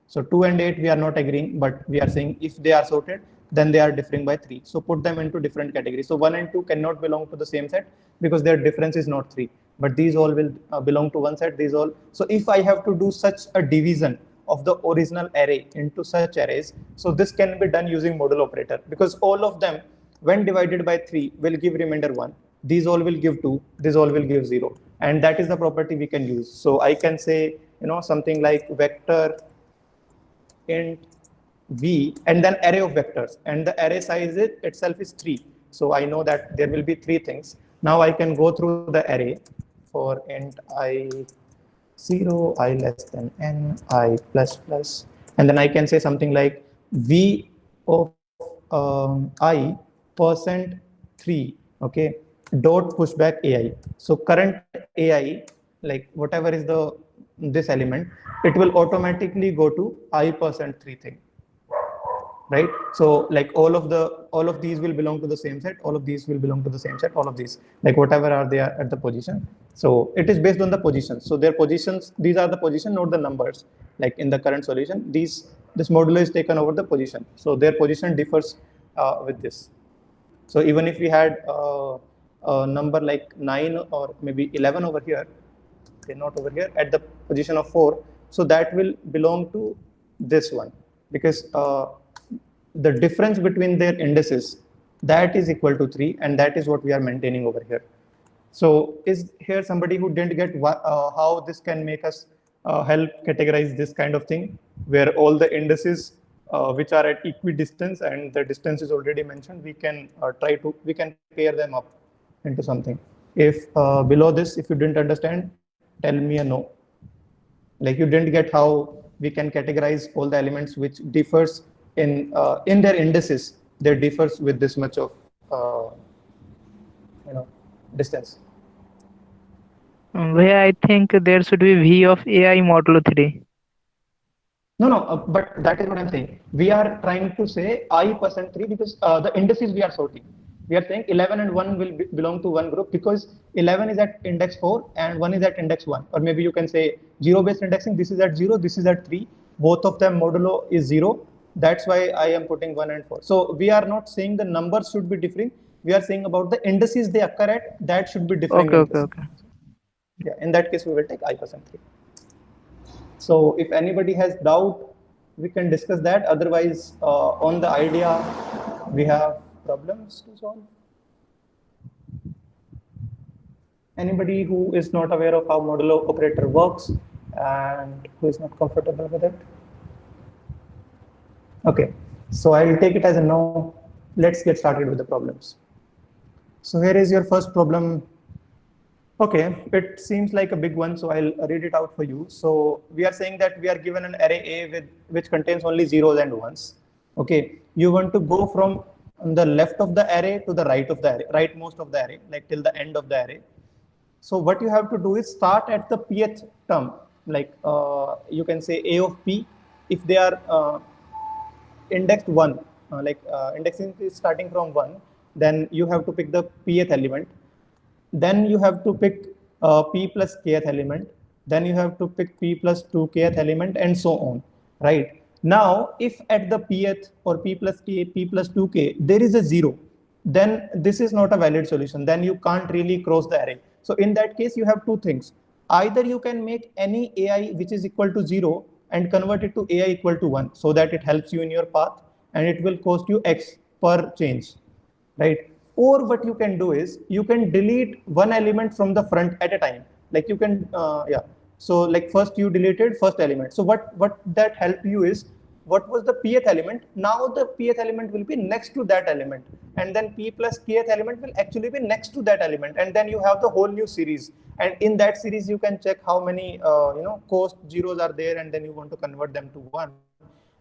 So 2 and 8 we are not agreeing, but we are saying if they are sorted, then they are differing by 3. So put them into different categories. So 1 and 2 cannot belong to the same set because their difference is not 3. But these all will belong to one set, these all. So if I have to do such a division of the original array into such arrays, so this can be done using modulo operator, because all of them when divided by 3 will give remainder 1. These all will give 2, these all will give 0. And that is the property we can use. So I can say, you know, something like vector int v and then array of vectors, and the array size itself is 3. So I know that there will be 3 things. Now I can go through the array for int I 0, I less than n, I plus plus, and then I can say something like v of I percent 3, okay, dot pushback AI. So current AI, like whatever is the this element, it will automatically go to I percent 3 thing, right? So like all of these will belong to the same set, all of these will belong to the same set, all of these, like whatever are they at the position. So it is based on the positions. So their positions, these are the position, not the numbers. Like in the current solution, this modulo is taken over the position. So their position differs with this. So even if we had a number like 9 or maybe 11 over here, okay, not over here, at the position of 4, so that will belong to this one, because the difference between their indices, that is equal to 3, and that is what we are maintaining over here. So is here somebody who didn't get how this can make us help categorize this kind of thing, where all the indices which are at equidistance and the distance is already mentioned, we can we can pair them up into something. If below this, if you didn't understand, tell me a no. Like you didn't get how we can categorize all the elements which differs in their indices, they differs with this much of distance. Where I think there should be V of AI modulo 3. No, but that is what I'm saying. We are trying to say I percent 3 because the indices we are sorting. We are saying 11 and 1 will belong to one group because 11 is at index 4 and 1 is at index 1. Or maybe you can say 0-based indexing, this is at 0, this is at 3. Both of them modulo is 0. That's why I am putting 1 and 4. So we are not saying the numbers should be differing. We are saying about the indices they occur at, that should be differing. Okay. Yeah, in that case, we will take I percent 3. So if anybody has doubt, we can discuss that. Otherwise, on the idea, we have problems to solve. Anybody who is not aware of how modulo operator works and who is not comfortable with it? Okay, so I'll take it as a no. Let's get started with the problems. So here is your first problem. Okay, it seems like a big one, so I'll read it out for you. So we are saying that we are given an array A which contains only zeros and ones. Okay, you want to go from the left of the array to the right of the array, rightmost of the array, like till the end of the array. So what you have to do is start at the pth term, like you can say A of P, if they are indexed 1, indexing is starting from 1, then you have to pick the pth element. Then you have to pick p plus kth element. Then you have to pick p plus 2 kth element, and so on. Right now, if at the pth or p plus k, p plus 2k, there is a 0, then this is not a valid solution. Then you can't really cross the array. So in that case, you have two things. Either you can make any AI which is equal to 0 and convert it to AI equal to 1, so that it helps you in your path, and it will cost you X per change, right? Or what you can do is you can delete one element from the front at a time. Like you can, so like first you deleted first element. So what that helped you is, what was the pth element? Now the pth element will be next to that element, and then p plus kth element will actually be next to that element, and then you have the whole new series. And in that series, you can check how many cost zeros are there, and then you want to convert them to 1.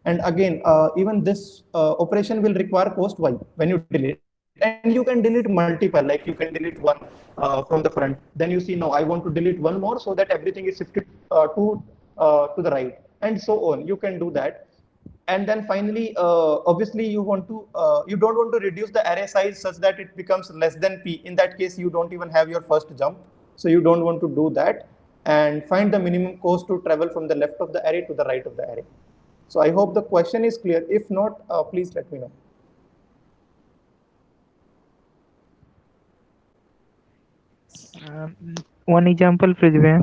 And again, even this operation will require cost y when you delete. And you can delete multiple, like you can delete one from the front. Then you see, no, I want to delete one more so that everything is shifted to the right, and so on. You can do that. And then finally, obviously, you don't want to reduce the array size such that it becomes less than p. In that case, you don't even have your first jump. So you don't want to do that. And find the minimum cost to travel from the left of the array to the right of the array. So I hope the question is clear. If not, please let me know. One example, please.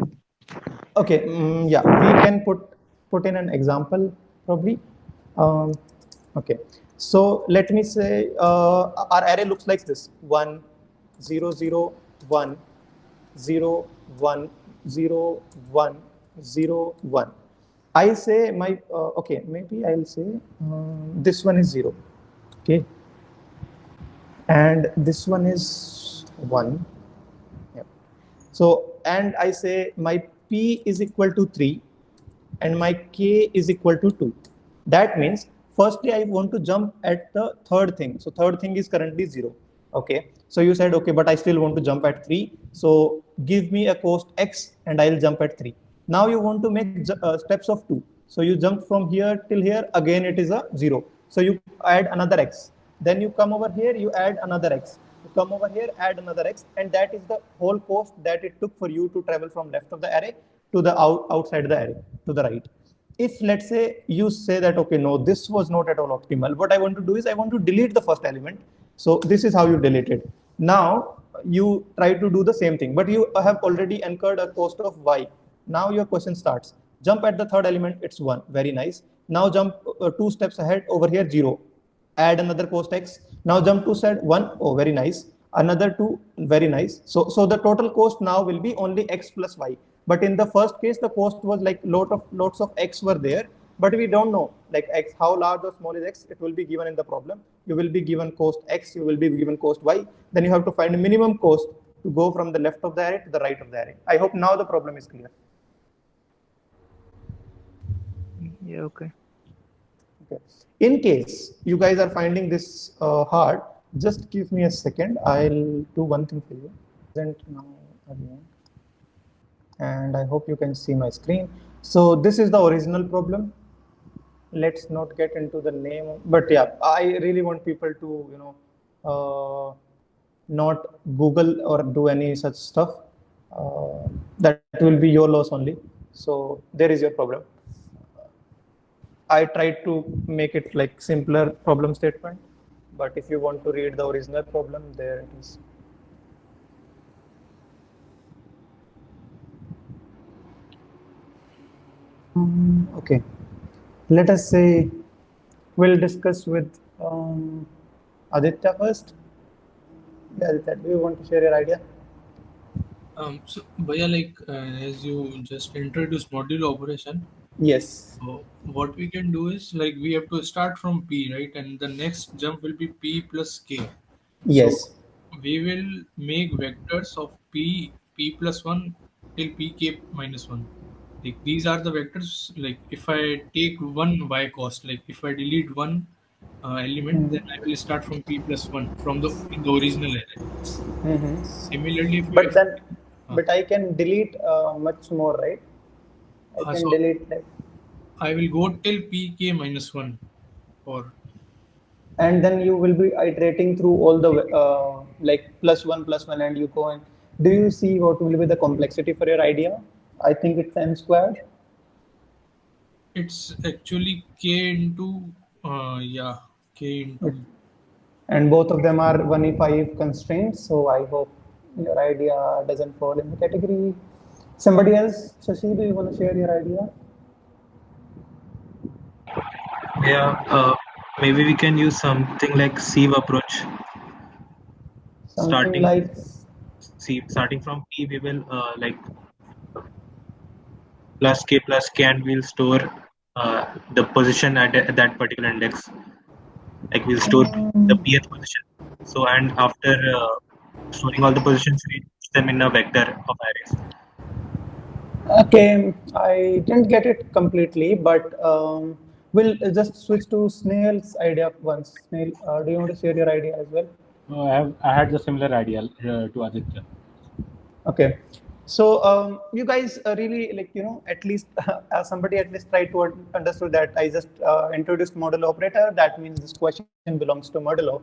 Okay, yeah, we can put in an example probably. Okay, so let me say our array looks like this: 1, 0, 0, 1, 0, 1, 0, 1, 0, 1. I say my okay, maybe I'll say this one is 0. Okay, and this one is 1. Yeah. So and I say my P is equal to 3 and my K is equal to 2. That means firstly I want to jump at the third thing. So third thing is currently 0. Okay. So you said, okay, but I still want to jump at 3. So give me a cost X and I'll jump at 3. Now you want to make steps of 2. So you jump from here till here, again it is a 0. So you add another X. Then you come over here, you add another X. You come over here, add another X, and that is the whole cost that it took for you to travel from left of the array to the outside the array, to the right. If let's say you say that, okay, no, this was not at all optimal. What I want to do is I want to delete the first element. So this is how you delete it. Now you try to do the same thing, but you have already incurred a cost of Y. Now your question starts. Jump at the third element, it's 1. Very nice. Now jump 2 steps ahead, over here 0. Add another cost X. Now jump to side 1. Oh, very nice. Another 2. Very nice. So the total cost now will be only X plus Y. But in the first case, the cost was like lots of X were there, but we don't know like X, how large or small is X. It will be given in the problem. You will be given cost X, you will be given cost Y. Then you have to find a minimum cost to go from the left of the array to the right of the array. I hope now the problem is clear. Yeah, okay. Okay. In case you guys are finding this hard, just give me a second. I'll do one thing for you. Present now again. And I hope you can see my screen. So this is the original problem. Let's not get into the name, but yeah, I really want people to, not Google or do any such stuff. That will be your loss only. So there is your problem. I tried to make it like simpler problem statement, but if you want to read the original problem, there it is. Okay, let us say we'll discuss with Aditya first. Yeah, Aditya, do you want to share your idea? So, Bhaiya, like as you just introduced modulo operation, Yes. so what we can do is like we have to start from P, right? And the next jump will be P plus K. Yes. So we will make vectors of P plus 1 till Pk minus 1. Like these are the vectors. Like if I take one Y cost, like if I delete one element, then I will start from P plus 1 from in the original array. Similarly, if we But have then, but I can delete much more, right? I can so delete like, I will go till Pk minus 1 or and then you will be iterating through all the like plus one, and you go and do you see what will be the complexity for your idea? I think it's n squared. it's actually K into yeah, K into And both of them are 1E5 constraints. So I hope your idea doesn't fall in the category. Somebody else, Shashi, do you want to share your idea? Yeah, maybe we can use something like sieve approach. Something like Starting from P, we will like plus K, and we'll store the position at that particular index. Like we'll store the pth position. So and after storing all the positions, we put them in a vector of arrays. okay, I didn't get it completely, but we'll just switch to Snail's idea once. Snail, do you want to share your idea as well? I had the similar idea to Aditya. Okay, so you guys really like at least somebody at least tried to understood that I just introduced modulo operator. That means this question belongs to modulo.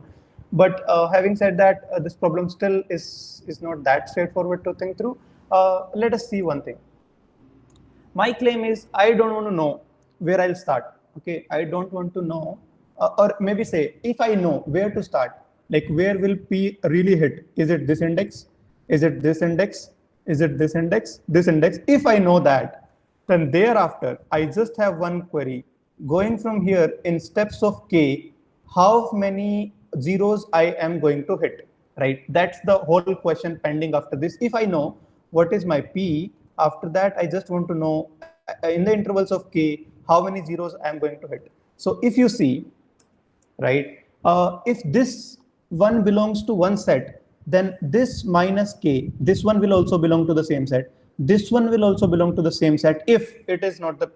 But having said that, this problem still is not that straightforward to think through. Let us see one thing. My claim is I don't want to know where I'll start. Okay, I don't want to know, or maybe say if I know where to start, like where will P really hit? Is it this index? Is it this index? Is it this index? This index? If I know that, then thereafter I just have one query going from here in steps of K, how many zeros I am going to hit, right? That's the whole question pending after this. If I know what is my P, after that, I just want to know in the intervals of K, how many zeros I am going to hit. So if you see, right, if this one belongs to one set, then this minus k, this one will also belong to the same set. This one will also belong to the same set if it is not the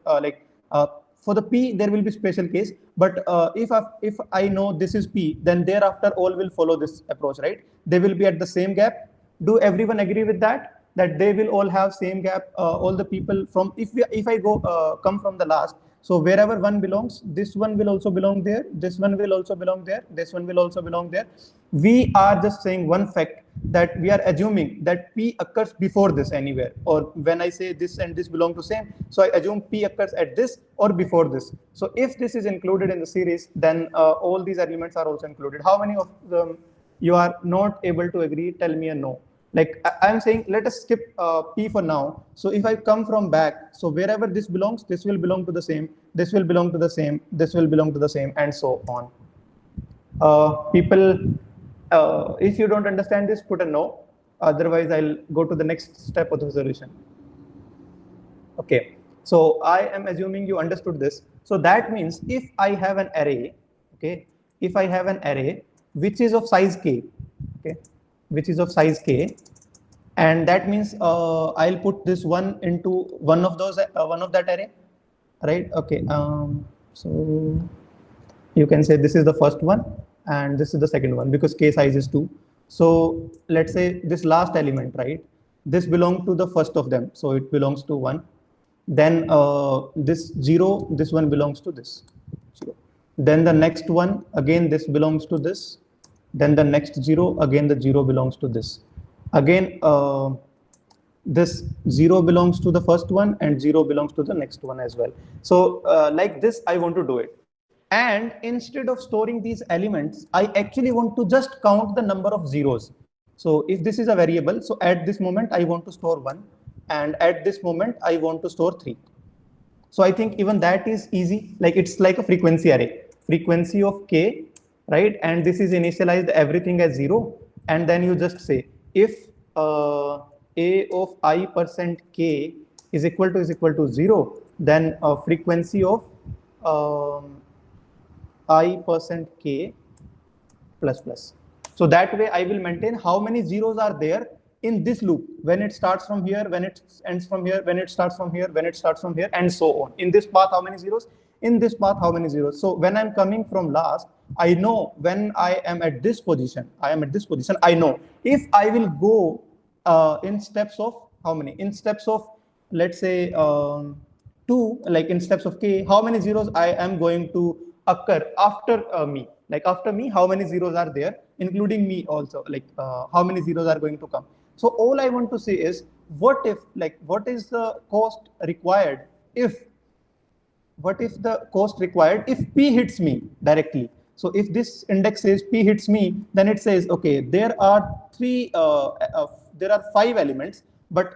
for the p there will be special case, but if I know this is p, then thereafter all will follow this approach, right? They will be at the same gap. Do everyone agree with that? That they will all have same gap. All the people from if I go come from the last, so wherever one belongs, this one will also belong there. This one will also belong there. This one will also belong there. We are just saying one fact, that we are assuming that p occurs before this anywhere, or when I say this and this belong to same, so I assume p occurs at this or before this. So if this is included in the series, then all these elements are also included. How many of them you are not able to agree? Tell me a no. Like I'm saying, let us skip p for now. So if I come from back, so wherever this belongs, this will belong to the same, this will belong to the same, this will belong to the same, and so on. People, if you don't understand this, put a no. Otherwise, I'll go to the next step of the solution. Okay, so I am assuming you understood this. So that means if I have an array, okay, if I have an array which is of size k, okay, which is of size k, and that means I'll put this one into one of those one of that array, right? Okay, so you can say this is the first one and this is the second one, because k size is 2. So let's say this last element, right, this belongs to the first of them, so it belongs to 1. Then this 0, this one belongs to this 0. Then the next one, again this belongs to this. Then the next 0, again the 0 belongs to this. Again this 0 belongs to the first one and 0 belongs to the next one as well. So like this I want to do it. And instead of storing these elements, I actually want to just count the number of zeros. So if this is a variable, so at this moment I want to store 1, and at this moment I want to store 3. So I think even that is easy. Like it's like a frequency array, frequency of k, right? And this is initialized everything as 0, and then you just say if a of I% k is equal to 0, then frequency of I% k plus plus. So that way I will maintain how many zeros are there in this loop, when it starts from here, when it ends from here, when it starts from here, when it starts from here, and so on. In this path, how many zeros? In this path, how many zeros? So when I'm coming from last, I know when I am at this position, I know if I will go in steps of how many? In steps of, let's say 2, like in steps of k, how many zeros I am going to occur after me? Like after me, how many zeros are there, including me also? Like how many zeros are going to come? So all I want to say is, what if, like, what is the cost required if, if p hits me directly? So if this index says p hits me, then it says, okay, there are 5 elements, but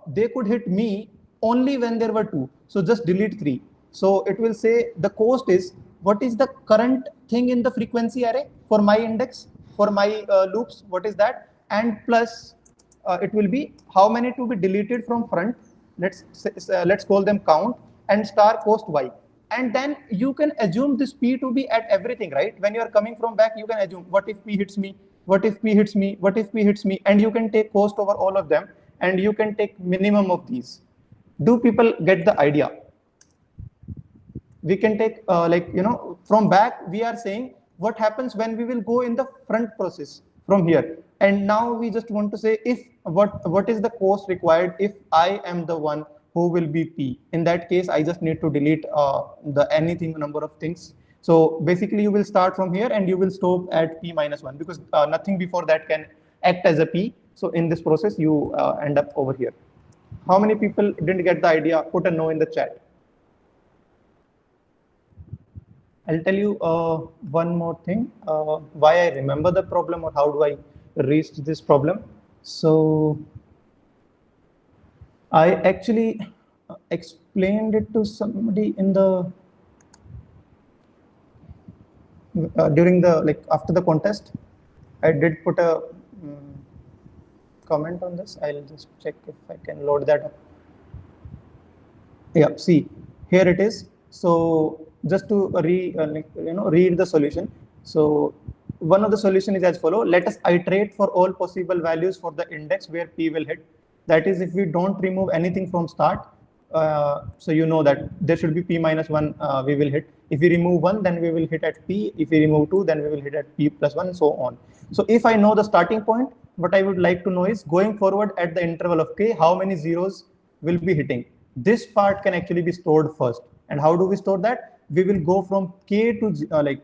they could hit me only when there were 2. So just delete 3. So it will say the cost is, what is the current thing in the frequency array for my index, for my loops, what is that? And plus it will be how many to be deleted from front. Let's call them count, and star cost y. And then you can assume this p to be at everything, right? When you are coming from back, you can assume what if p hits me, what if p hits me, what if p hits me, and you can take cost over all of them, and you can take minimum of these. Do people get the idea? We can take from back, we are saying what happens when we will go in the front process from here. And now we just want to say, if what is the cost required if I am the one who will be p. In that case, I just need to delete the anything number of things. So basically you will start from here and you will stop at p minus 1, because nothing before that can act as a p. So in this process, you end up over here. How many people didn't get the idea? Put a no in the chat. I'll tell you one more thing, why I remember the problem, or how do I reach this problem. So I actually explained it to somebody in the during the after the contest. I did put a comment on this. I'll just check if I can load that up. Yeah, see, here it is. So just to read the solution. So one of the solution is as follow. Let us iterate for all possible values for the index where P will hit. That is, if we don't remove anything from start, so you know that there should be P minus 1 we will hit. If we remove 1, then we will hit at P. If we remove 2, then we will hit at P plus 1 and so on. So if I know the starting point, what I would like to know is going forward at the interval of K, how many zeros will be hitting. This part can actually be stored first. And how do we store that? We will go from K to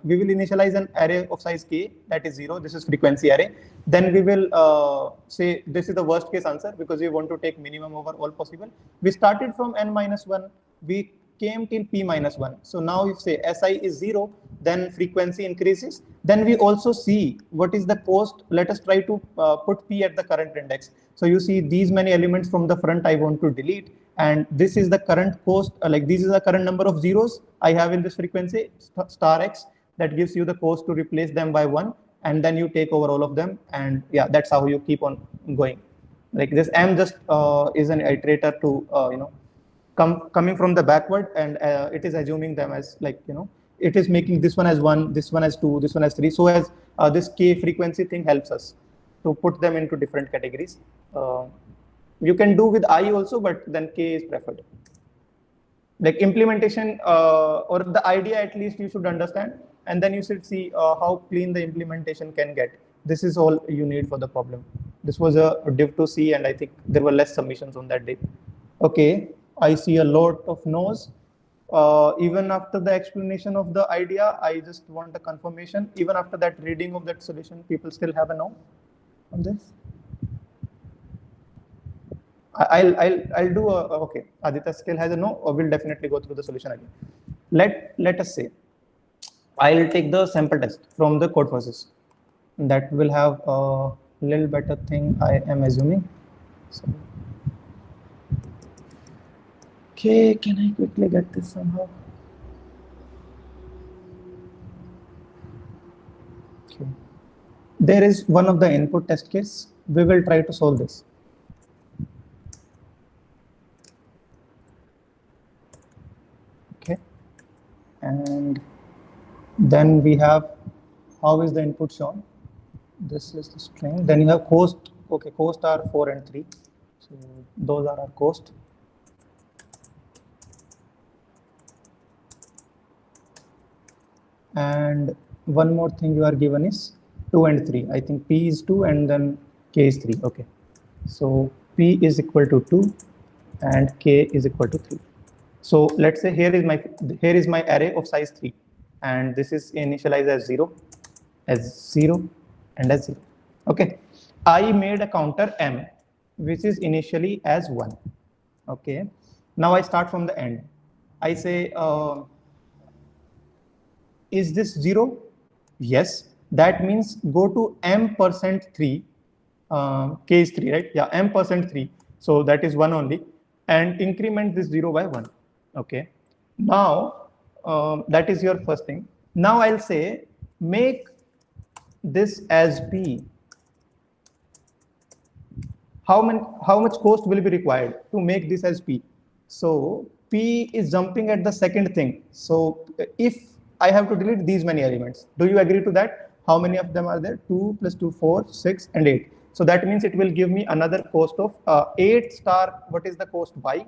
we will initialize an array of size K, that is 0. This is frequency array. Then we will say this is the worst case answer because we want to take minimum over all possible. We started from n minus 1. We came till P minus 1. So now if say Si is 0, then frequency increases. Then we also see what is the cost. Let us try to put P at the current index. So you see these many elements from the front I want to delete. And this is the current cost, this is the current number of zeros I have in this frequency, star x, that gives you the cost to replace them by 1. And then you take over all of them. And yeah, that's how you keep on going. Like this M just is an iterator to, coming from the backward, and it is assuming them as it is making this one as 1, this one as 2, this one as 3. So as this K frequency thing helps us to put them into different categories. You can do with I also, but then K is preferred. Like implementation or the idea, at least you should understand, and then you should see how clean the implementation can get. This is all you need for the problem. This was a div to C, and I think there were less submissions on that day. Okay, I see a lot of no's. Even after the explanation of the idea, I just want a confirmation. Even after that reading of that solution, people still have a no on this. I'll do a okay. Aditya still has a no, or we'll definitely go through the solution again. Let us say I'll take the sample test from the code process. That will have a little better thing, I am assuming. So, okay, can I quickly get this somehow? Okay, there is one of the input test case. We will try to solve this. And then we have how is the input shown. This is the string. Then you have cost. Okay, cost are 4 and 3. So those are our cost. And one more thing you are given is 2 and 3. I think P is 2 and then K is 3. Okay. So P is equal to 2 and K is equal to 3. So let's say here is my array of size 3, and this is initialized as 0, and as 0. Okay, I made a counter M, which is initially as 1. Okay, now I start from the end. I say, is this 0? Yes. That means go to M%3. K is 3, right? Yeah, M%3. So that is 1 only, and increment this 0 by 1. Okay, now that is your first thing. Now I'll say make this as P. How much cost will be required to make this as P? So P is jumping at the second thing. So if I have to delete these many elements, do you agree to that? How many of them are there? 2 plus 2, 4, 6, and 8. So that means it will give me another cost of 8 star. What is the cost Y?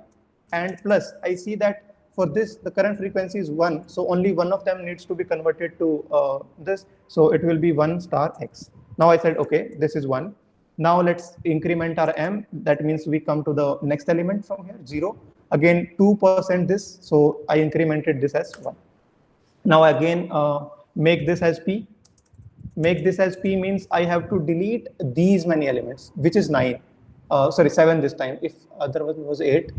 And plus, I see that for this, the current frequency is 1. So only one of them needs to be converted to this. So it will be 1 star X. Now I said, okay, this is 1. Now let's increment our M. That means we come to the next element from here, 0. Again, 2% this. So I incremented this as 1. Now again, make this as P. Make this as P means I have to delete these many elements, which is 9. 7 this time. If otherwise it was 8.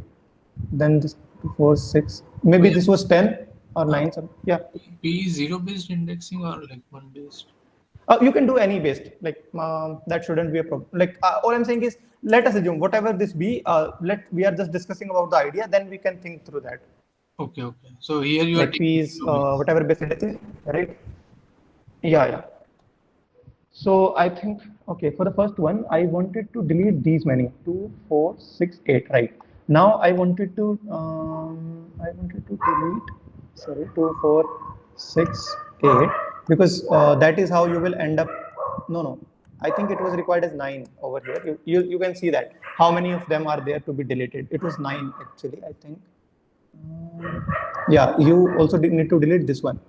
Then this 4, 6, maybe this was 10 or 9. Yeah. P is 0 based indexing or like 1 based? You can do any based, that shouldn't be a problem. All I'm saying is, let us assume whatever this be, we are just discussing about the idea, then we can think through that. Okay. So here you are P is whatever base index, right? Yeah. So I think, okay, for the first one, I wanted to delete these many, 2, 4, 6, 8, right? Now I wanted to delete, 2, 4, 6, 8. because that is how you will end up. No, I think it was required as 9 over here. You can see that how many of them are there to be deleted. It was 9 actually, I think. Yeah, you also need to delete this one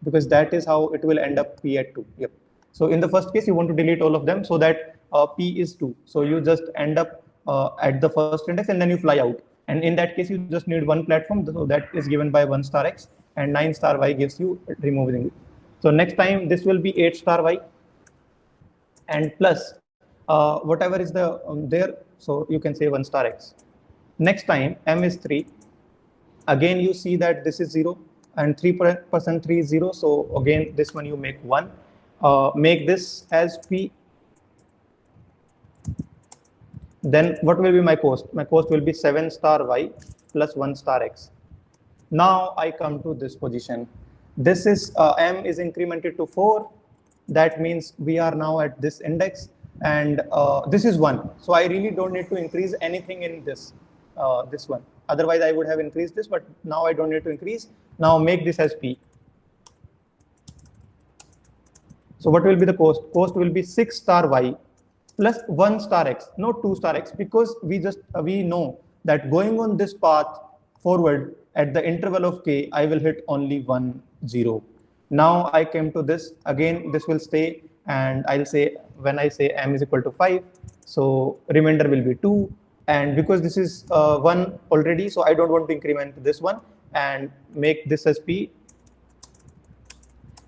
because that is how it will end up P at 2. Yep. So in the first case, you want to delete all of them so that P is 2. So you just end up at the first index and then you fly out. And in that case, you just need one platform. So that is given by 1 star X and 9 star Y gives you removing it. So next time this will be 8 star Y and plus whatever is the there. So you can say 1 star X. Next time M is 3. Again, you see that this is 0 and 3% 3 is 0. So again, this one you make 1. Make this as P. Then what will be my cost? My cost will be 7 star Y plus 1 star X. Now I come to this position. This is M is incremented to 4. That means we are now at this index and this is 1. So I really don't need to increase anything in this one. Otherwise, I would have increased this, but now I don't need to increase. Now make this as P. So what will be the cost? Cost will be 6 star Y plus 1 star X, not 2 star X, because we know that going on this path forward at the interval of K, I will hit only 1, 0. Now I came to this, again, this will stay, and I'll say, when I say M is equal to 5, so remainder will be 2. And because this is 1 already, so I don't want to increment this one and make this as P.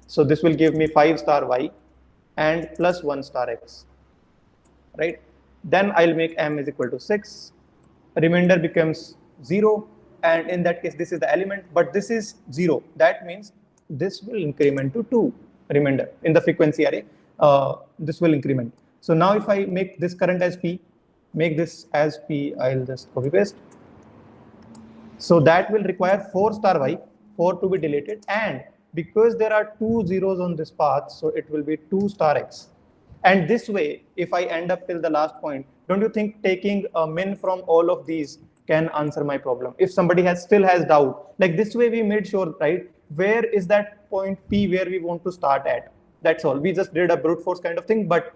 So this will give me 5 star Y and plus 1 star X, right? Then I'll make M is equal to 6. Remainder becomes 0. And in that case, this is the element, but this is 0. That means this will increment to 2 remainder in the frequency array. This will increment. So now if I make this current as P, make this as P, I'll just copy paste. So that will require 4 star Y, 4 to be deleted. And because there are 2 zeros on this path, so it will be 2 star X. And this way, if I end up till the last point, don't you think taking a min from all of these can answer my problem? If somebody still has doubt, like this way we made sure, right? Where is that point P where we want to start at? That's all. We just did a brute force kind of thing, but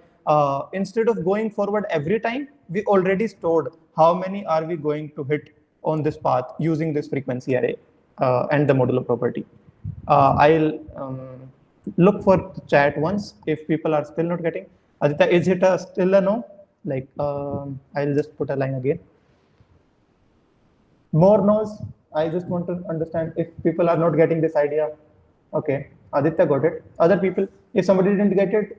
instead of going forward every time, we already stored how many are we going to hit on this path using this frequency array and the modulo property. I'll look for the chat once if people are still not getting. Aditya, is it still a no? Like, I'll just put a line again. More no's. I just want to understand if people are not getting this idea. Okay, Aditya got it. Other people, if somebody didn't get it,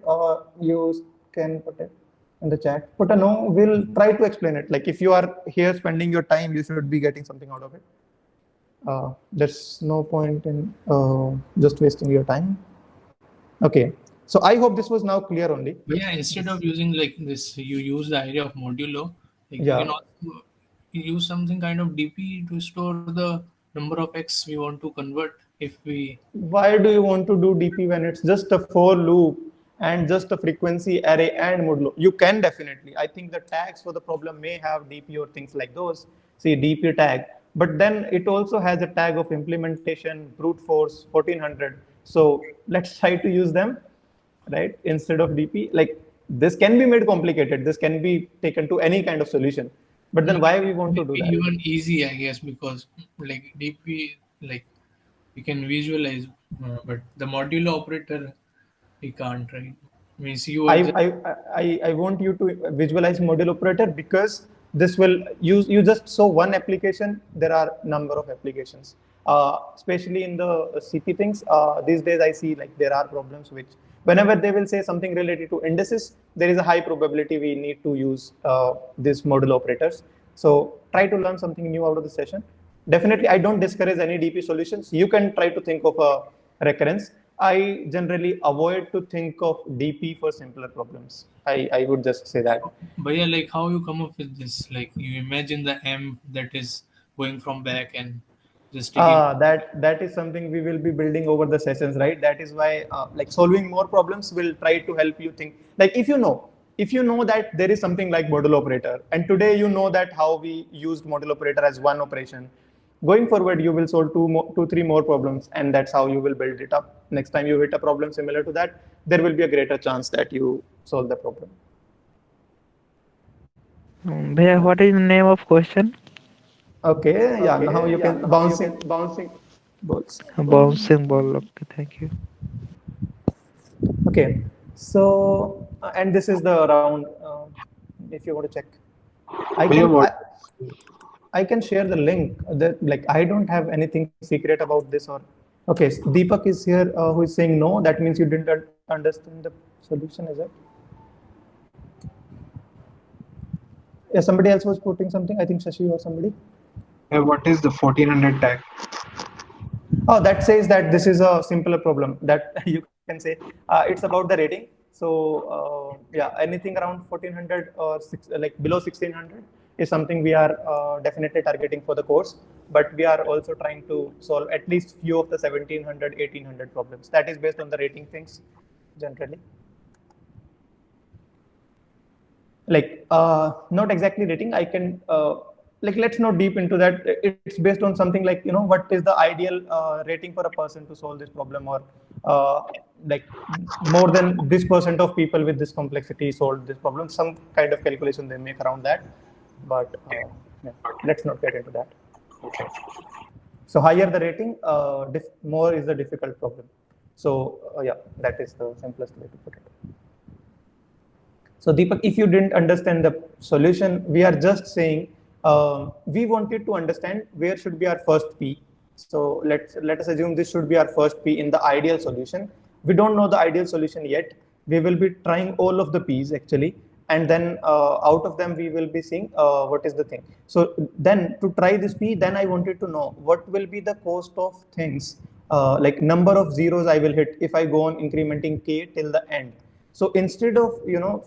you can put it in the chat. Put a no. We'll try to explain it. Like if you are here spending your time, you should be getting something out of it. There's no point in just wasting your time. Okay. So I hope this was now clear only. But yeah, instead of using like this, you use the idea of modulo. Like Yeah. you can also use something kind of DP to store the number of X we want to convert. If we Why do you want to do DP when it's just a for loop and just a frequency array and modulo? You can definitely. I think the tags for the problem may have DP or things like those. See DP tag, but then it also has a tag of implementation, brute force, 1400. So let's try to use them, right? Instead of DP. Like this can be made complicated. This can be taken to any kind of solution. But then why we want to do that? even easy, I guess, because like DP, like we can visualize, but the modulo operator we can't, right? Means you are I want you to visualize module operator because this will you just saw one application. There are number of applications, especially in the CP things. These days I see like there are problems which whenever they will say something related to indices, there is a high probability we need to use these module operators. So try to learn something new out of the session. Definitely, I don't discourage any DP solutions. You can try to think of a recurrence. I generally avoid to think of DP for simpler problems. I would just say that. But yeah, like how you come up with this? Like you imagine the M that is going from back and just taking. That is something we will be building over the sessions, right? That is why like solving more problems will try to help you think. Like if you know that there is something like module operator, and today you know that how we used module operator as one operation, going forward, you will solve two, three more problems, and that's how you will build it up. Next time you hit a problem similar to that, there will be a greater chance that you solve the problem. Bhaiya, what is the name of question? Okay, yeah, now you can bouncing balls. Bouncing ball. Okay, thank you. Okay, so and this is the round. If you want to check, I Bhaiya, can what? I can share the link. That like I don't have anything secret about this. Or okay, Deepak is here who is saying no. That means you didn't understand the solution, is it? Yeah, somebody else was putting something. I think Shashi or somebody. What is the 1400 tag? Oh, that says that this is a simpler problem that you can say it's about the rating. So yeah, anything around 1400 or like below 1600 is something we are definitely targeting for the course. But we are also trying to solve at least few of the 1700, 1800 problems. That is based on the rating things generally. Like not exactly rating. I can like let's not deep into that. It's based on something like what is the ideal rating for a person to solve this problem, or like more than this percent of people with this complexity solve this problem. Some kind of calculation they make around that, but yeah, let's not get into that. Okay. So higher the rating, more is the difficult problem. So yeah, that is the simplest way to put it. So Deepak, if you didn't understand the solution, we are just saying we wanted to understand where should be our first P. So let us assume this should be our first P in the ideal solution. We don't know the ideal solution yet. We will be trying all of the P's actually, and then out of them we will be seeing what is the thing. So then to try this P, then I wanted to know what will be the cost of things, like number of zeros I will hit if I go on incrementing K till the end. So instead of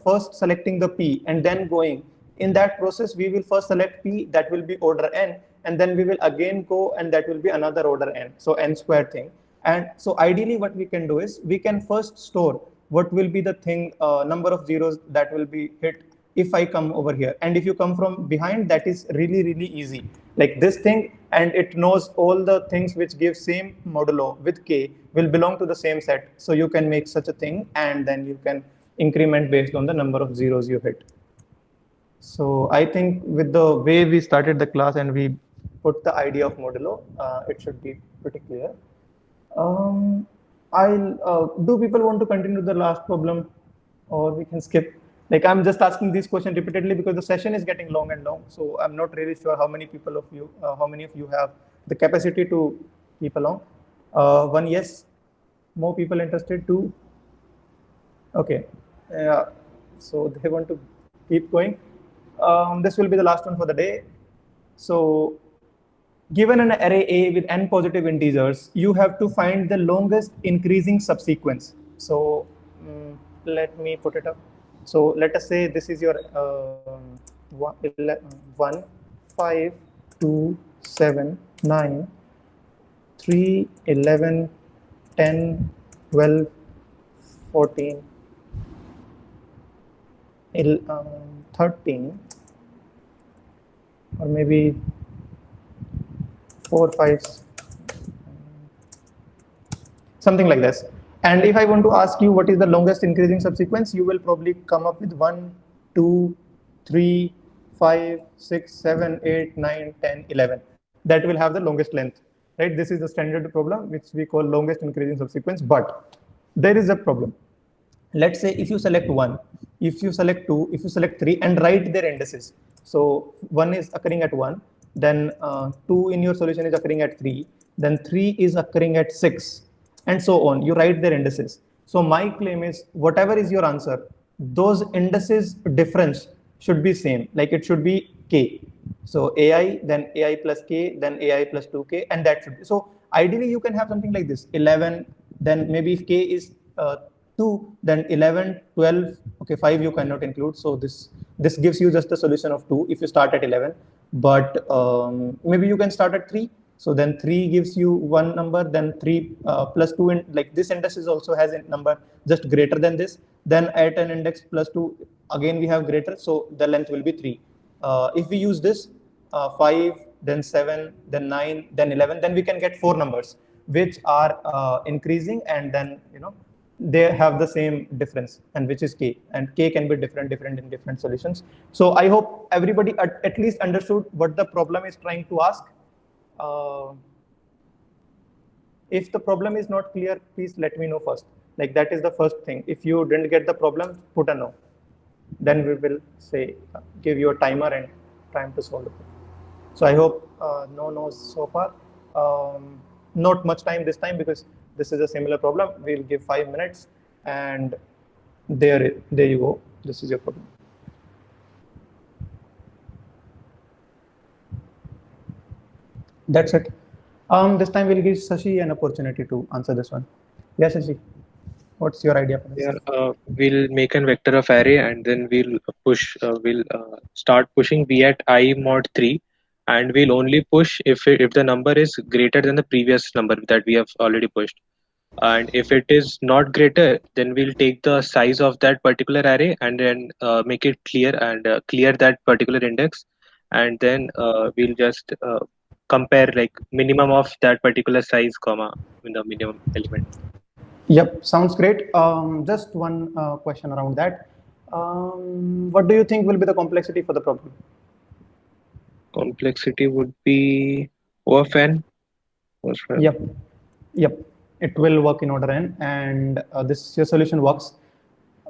first selecting the P and then going in that process, we will first select P, that will be order n, and then we will again go and that will be another order n. So n squared thing. And so ideally what we can do is we can first store what will be the thing, number of zeros that will be hit if I come over here. And if you come from behind, that is really, really easy. Like this thing, and it knows all the things which give same modulo with K will belong to the same set. So you can make such a thing, and then you can increment based on the number of zeros you hit. So I think with the way we started the class and we put the idea of modulo, it should be pretty clear. Do people want to continue the last problem, or we can skip? Like I'm just asking this question repeatedly because the session is getting long and long. So I'm not really sure how many of you have the capacity to keep along. One yes, more people interested. Two. Okay. So they want to keep going. This will be the last one for the day. So given an array A with n positive integers, you have to find the longest increasing subsequence. So let me put it up. So let us say this is your 1, 5, 2, 7, 9, 3, 11, 10, 12, 14, 13, or maybe 4, 5, something like this. And if I want to ask you what is the longest increasing subsequence, you will probably come up with 1, 2, 3, 5, 6, 7, 8, 9, 10, 11. That will have the longest length, right? This is the standard problem, which we call longest increasing subsequence. But there is a problem. Let's say if you select 1, if you select 2, if you select 3, and write their indices. So 1 is occurring at 1, then 2 in your solution is occurring at 3, then 3 is occurring at 6, and so on. You write their indices. So my claim is whatever is your answer, those indices difference should be same. Like it should be K. So AI, then AI plus K, then AI plus 2K, and that should be. So ideally you can have something like this, 11, then maybe if K is 2, then 11, 12, okay, 5 you cannot include. So this gives you just the solution of 2 if you start at 11, but maybe you can start at 3. So then 3 gives you one number, then 3 plus 2, and like this index is also has a number just greater than this. Then at an index plus 2, again we have greater, so the length will be 3. If we use this 5, then 7, then 9, then 11, then we can get 4 numbers which are increasing, and then they have the same difference, and which is k, and k can be different in different solutions. So I hope everybody at least understood what the problem is trying to ask. If the problem is not clear, please let me know first. Like, that is the first thing. If you didn't get the problem, put a no. Then we will say, give you a timer and time to solve it. So I hope no no's so far. Not much time this time because this is a similar problem. We'll give 5 minutes, and there you go. This is your problem. That's it. This time we'll give Shashi an opportunity to answer this one. Yeah, Shashi, what's your idea for this? Yeah, we'll make a vector of array and then we'll start pushing b at I mod 3, and we'll only push if the number is greater than the previous number that we have already pushed. And if it is not greater, then we'll take the size of that particular array and then make it clear and clear that particular index, and then we'll just compare like minimum of that particular size comma in the minimum element. Yep, sounds great. Just one question around that. What do you think will be the complexity for the problem? Complexity would be O of n. Yep. It will work in order n, and this your solution works.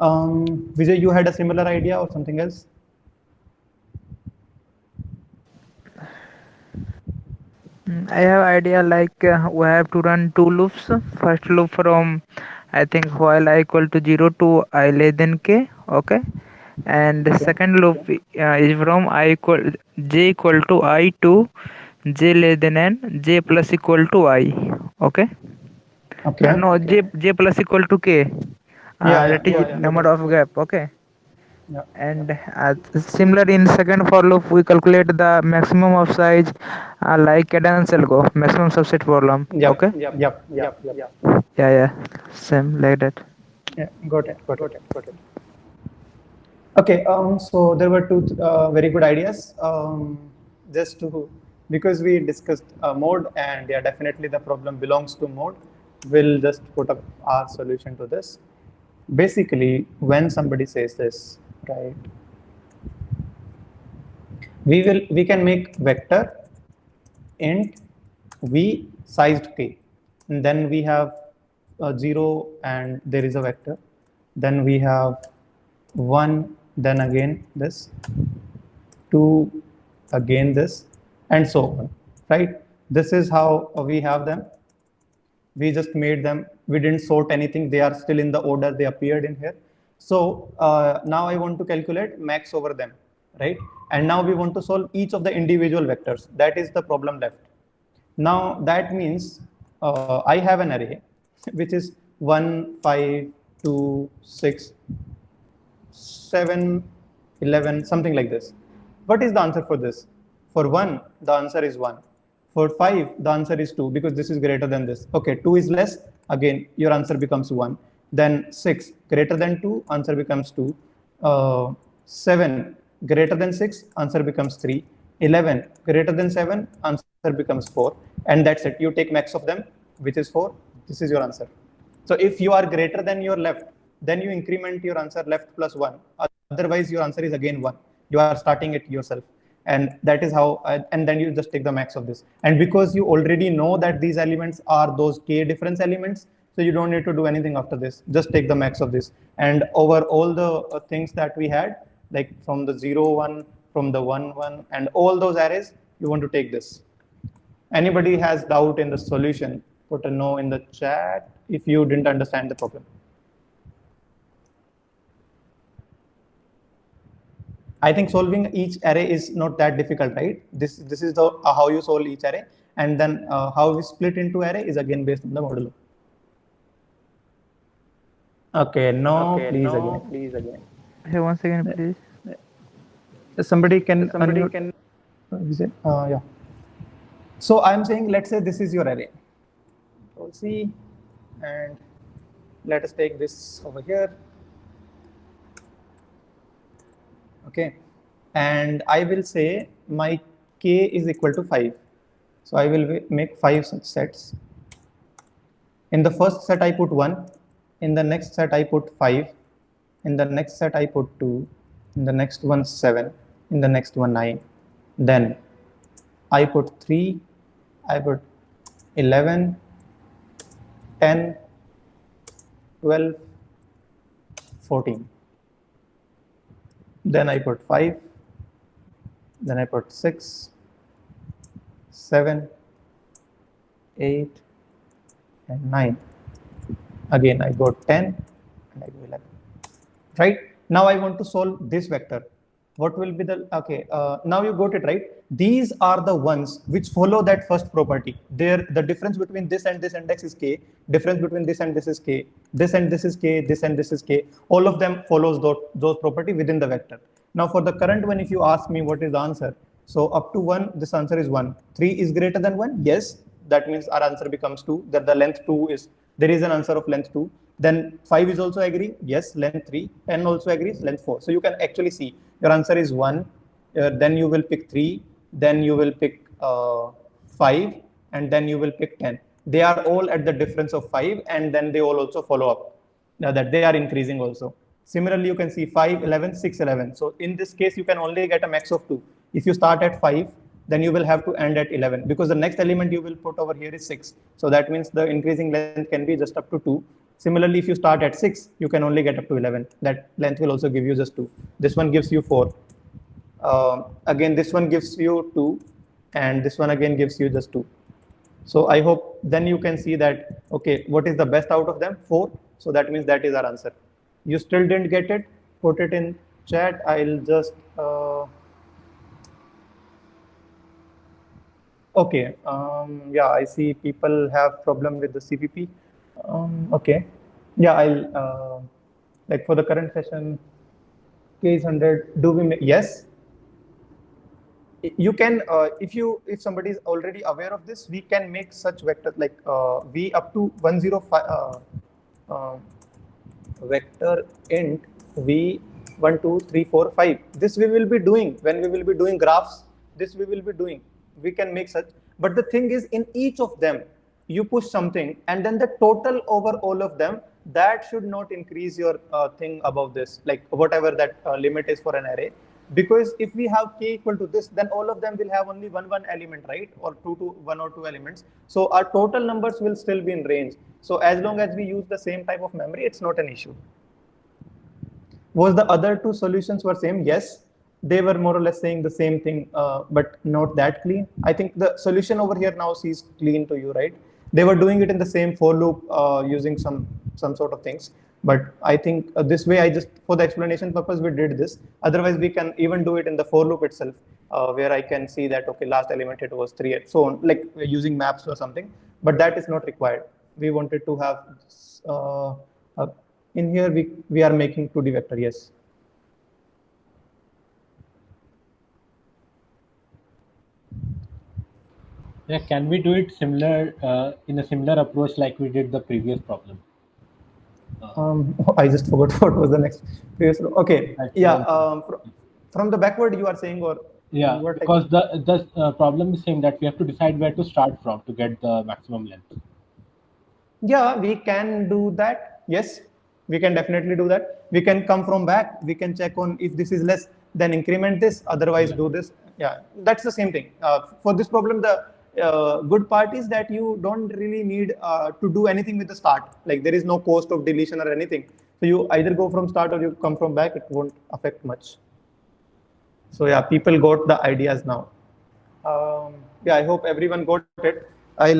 Vijay, you had a similar idea or something else? I have idea like we have to run 2 loops. First loop from I think while I equal to 0 to I less than k, okay, and the second loop is from j equal to I to j less than n, j plus equal to I, okay. Okay. No, j plus equal to k. That is number of gap, okay. Yeah. And similar in second for loop, we calculate the maximum of size like cadence algo, maximum subset problem. Yep. Okay. Yep. Yeah. Same like that. Yeah. Got it. Okay. So there were two very good ideas. Because we discussed mode, and yeah, definitely the problem belongs to mode. We'll just put up our solution to this. Basically, when somebody says this, right, we can make vector int v sized k, and then we have 0 and there is a vector, then we have 1, then again this 2, again this, and so on, right? This is how we have them. We just made them, we didn't sort anything, they are still in the order they appeared in here. So now I want to calculate max over them, right? And now we want to solve each of the individual vectors. That is the problem left. Now that means I have an array which is 1, 5, 2, 6, 7, 11, something like this. What is the answer for this? For 1, the answer is 1. For 5, the answer is 2 because this is greater than this. Okay, 2 is less, again, your answer becomes 1. Then 6, greater than 2, answer becomes 2. 7, greater than 6, answer becomes 3. 11, greater than 7, answer becomes 4. And that's it. You take max of them, which is 4. This is your answer. So if you are greater than your left, then you increment your answer left plus 1. Otherwise, your answer is again 1. You are starting it yourself. And that is how, and then you just take the max of this. And because you already know that these elements are those k difference elements, so you don't need to do anything after this. Just take the max of this. And over all the things that we had, like from the 0, 1, from the 1, 1, and all those arrays, you want to take this. Anybody has doubt in the solution, put a no in the chat if you didn't understand the problem. I think solving each array is not that difficult, right? This is the how you solve each array, and then how we split into array is again based on the modulo. Okay, please again. Hey, once again, please. Somebody can. Yeah. So I'm saying, let's say this is your array. Control C, and let us take this over here. Okay, and I will say my k is equal to 5. So I will make 5 such sets. In the first set I put 1, in the next set I put 5, in the next set I put 2, in the next one 7, in the next one 9. Then I put 3, I put 11, 10, 12, 14. Then I put 5, then I put 6, 7, 8, and 9. Again, I go 10 and I go 11. Right? Now I want to solve this vector. What will be the, okay, now you got it, right? These are the ones which follow that first property. There, the difference between this and this index is k, difference between this and this is k, this and this is k, this and this is k. All of them follows those property within the vector. Now for the current one, if you ask me what is the answer, so up to 1, this answer is 1. 3 is greater than 1, yes, that means our answer becomes 2, that the length 2 is, there is an answer of length 2. Then 5 is also agree, yes, length 3, 10 also agrees, length 4. So you can actually see your answer is 1, then you will pick 3, then you will pick 5, and then you will pick 10. They are all at the difference of 5, and then they all also follow up, that they are increasing also. Similarly, you can see 5, 11, 6, 11. So in this case, you can only get a max of 2. If you start at 5, then you will have to end at 11, because the next element you will put over here is 6. So that means the increasing length can be just up to 2. Similarly, if you start at 6, you can only get up to 11. That length will also give you just 2. This one gives you 4. Again, this one gives you 2, and this one again gives you just 2. So I hope then you can see that, okay, what is the best out of them? 4. So that means that is our answer. You still didn't get it? Put it in chat. I'll just, okay. Yeah, I see people have problem with the CPP. Okay. Yeah, I'll, like for the current session, k is 100. Do we make, yes? You can, if somebody is already aware of this, we can make such vectors like v up to 105 vector int v 1 2 3 4 5. This we will be doing when we will be doing graphs. This we will be doing. We can make such, but the thing is, in each of them you push something, and then the total over all of them, that should not increase your thing above this, like whatever that limit is for an array. Because if we have k equal to this, then all of them will have only one element, right? Or one or two elements. So our total numbers will still be in range. So as long as we use the same type of memory, it's not an issue. Was the other two solutions were same? Yes, they were more or less saying the same thing, but not that clean. I think the solution over here now seems clean to you, right? They were doing it in the same for loop using some sort of things. But I think this way, I just, for the explanation purpose, we did this. Otherwise, we can even do it in the for loop itself, where I can see that, okay, last element it was 3, and so on, like using maps or something. But that is not required. We wanted to have, in here, we are making 2D vector, yes. Yeah, can we do it similar in a similar approach like we did the previous problem? I just forgot what was the next previous. Okay, yeah. From the backward, you are saying, or yeah, because the problem is saying that we have to decide where to start from to get the maximum length. Yeah, we can do that. Yes, we can definitely do that. We can come from back. We can check on if this is less, then increment this. Otherwise, do this. Yeah, that's the same thing. For this problem, the good part is that you don't really need to do anything with the start. Like there is no cost of deletion or anything. So you either go from start or you come from back. It won't affect much. So yeah, people got the ideas now. Yeah, I hope everyone got it. I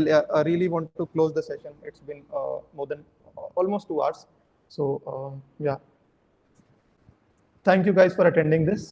really want to close the session. It's been more than almost 2 hours. So yeah. Thank you guys for attending this.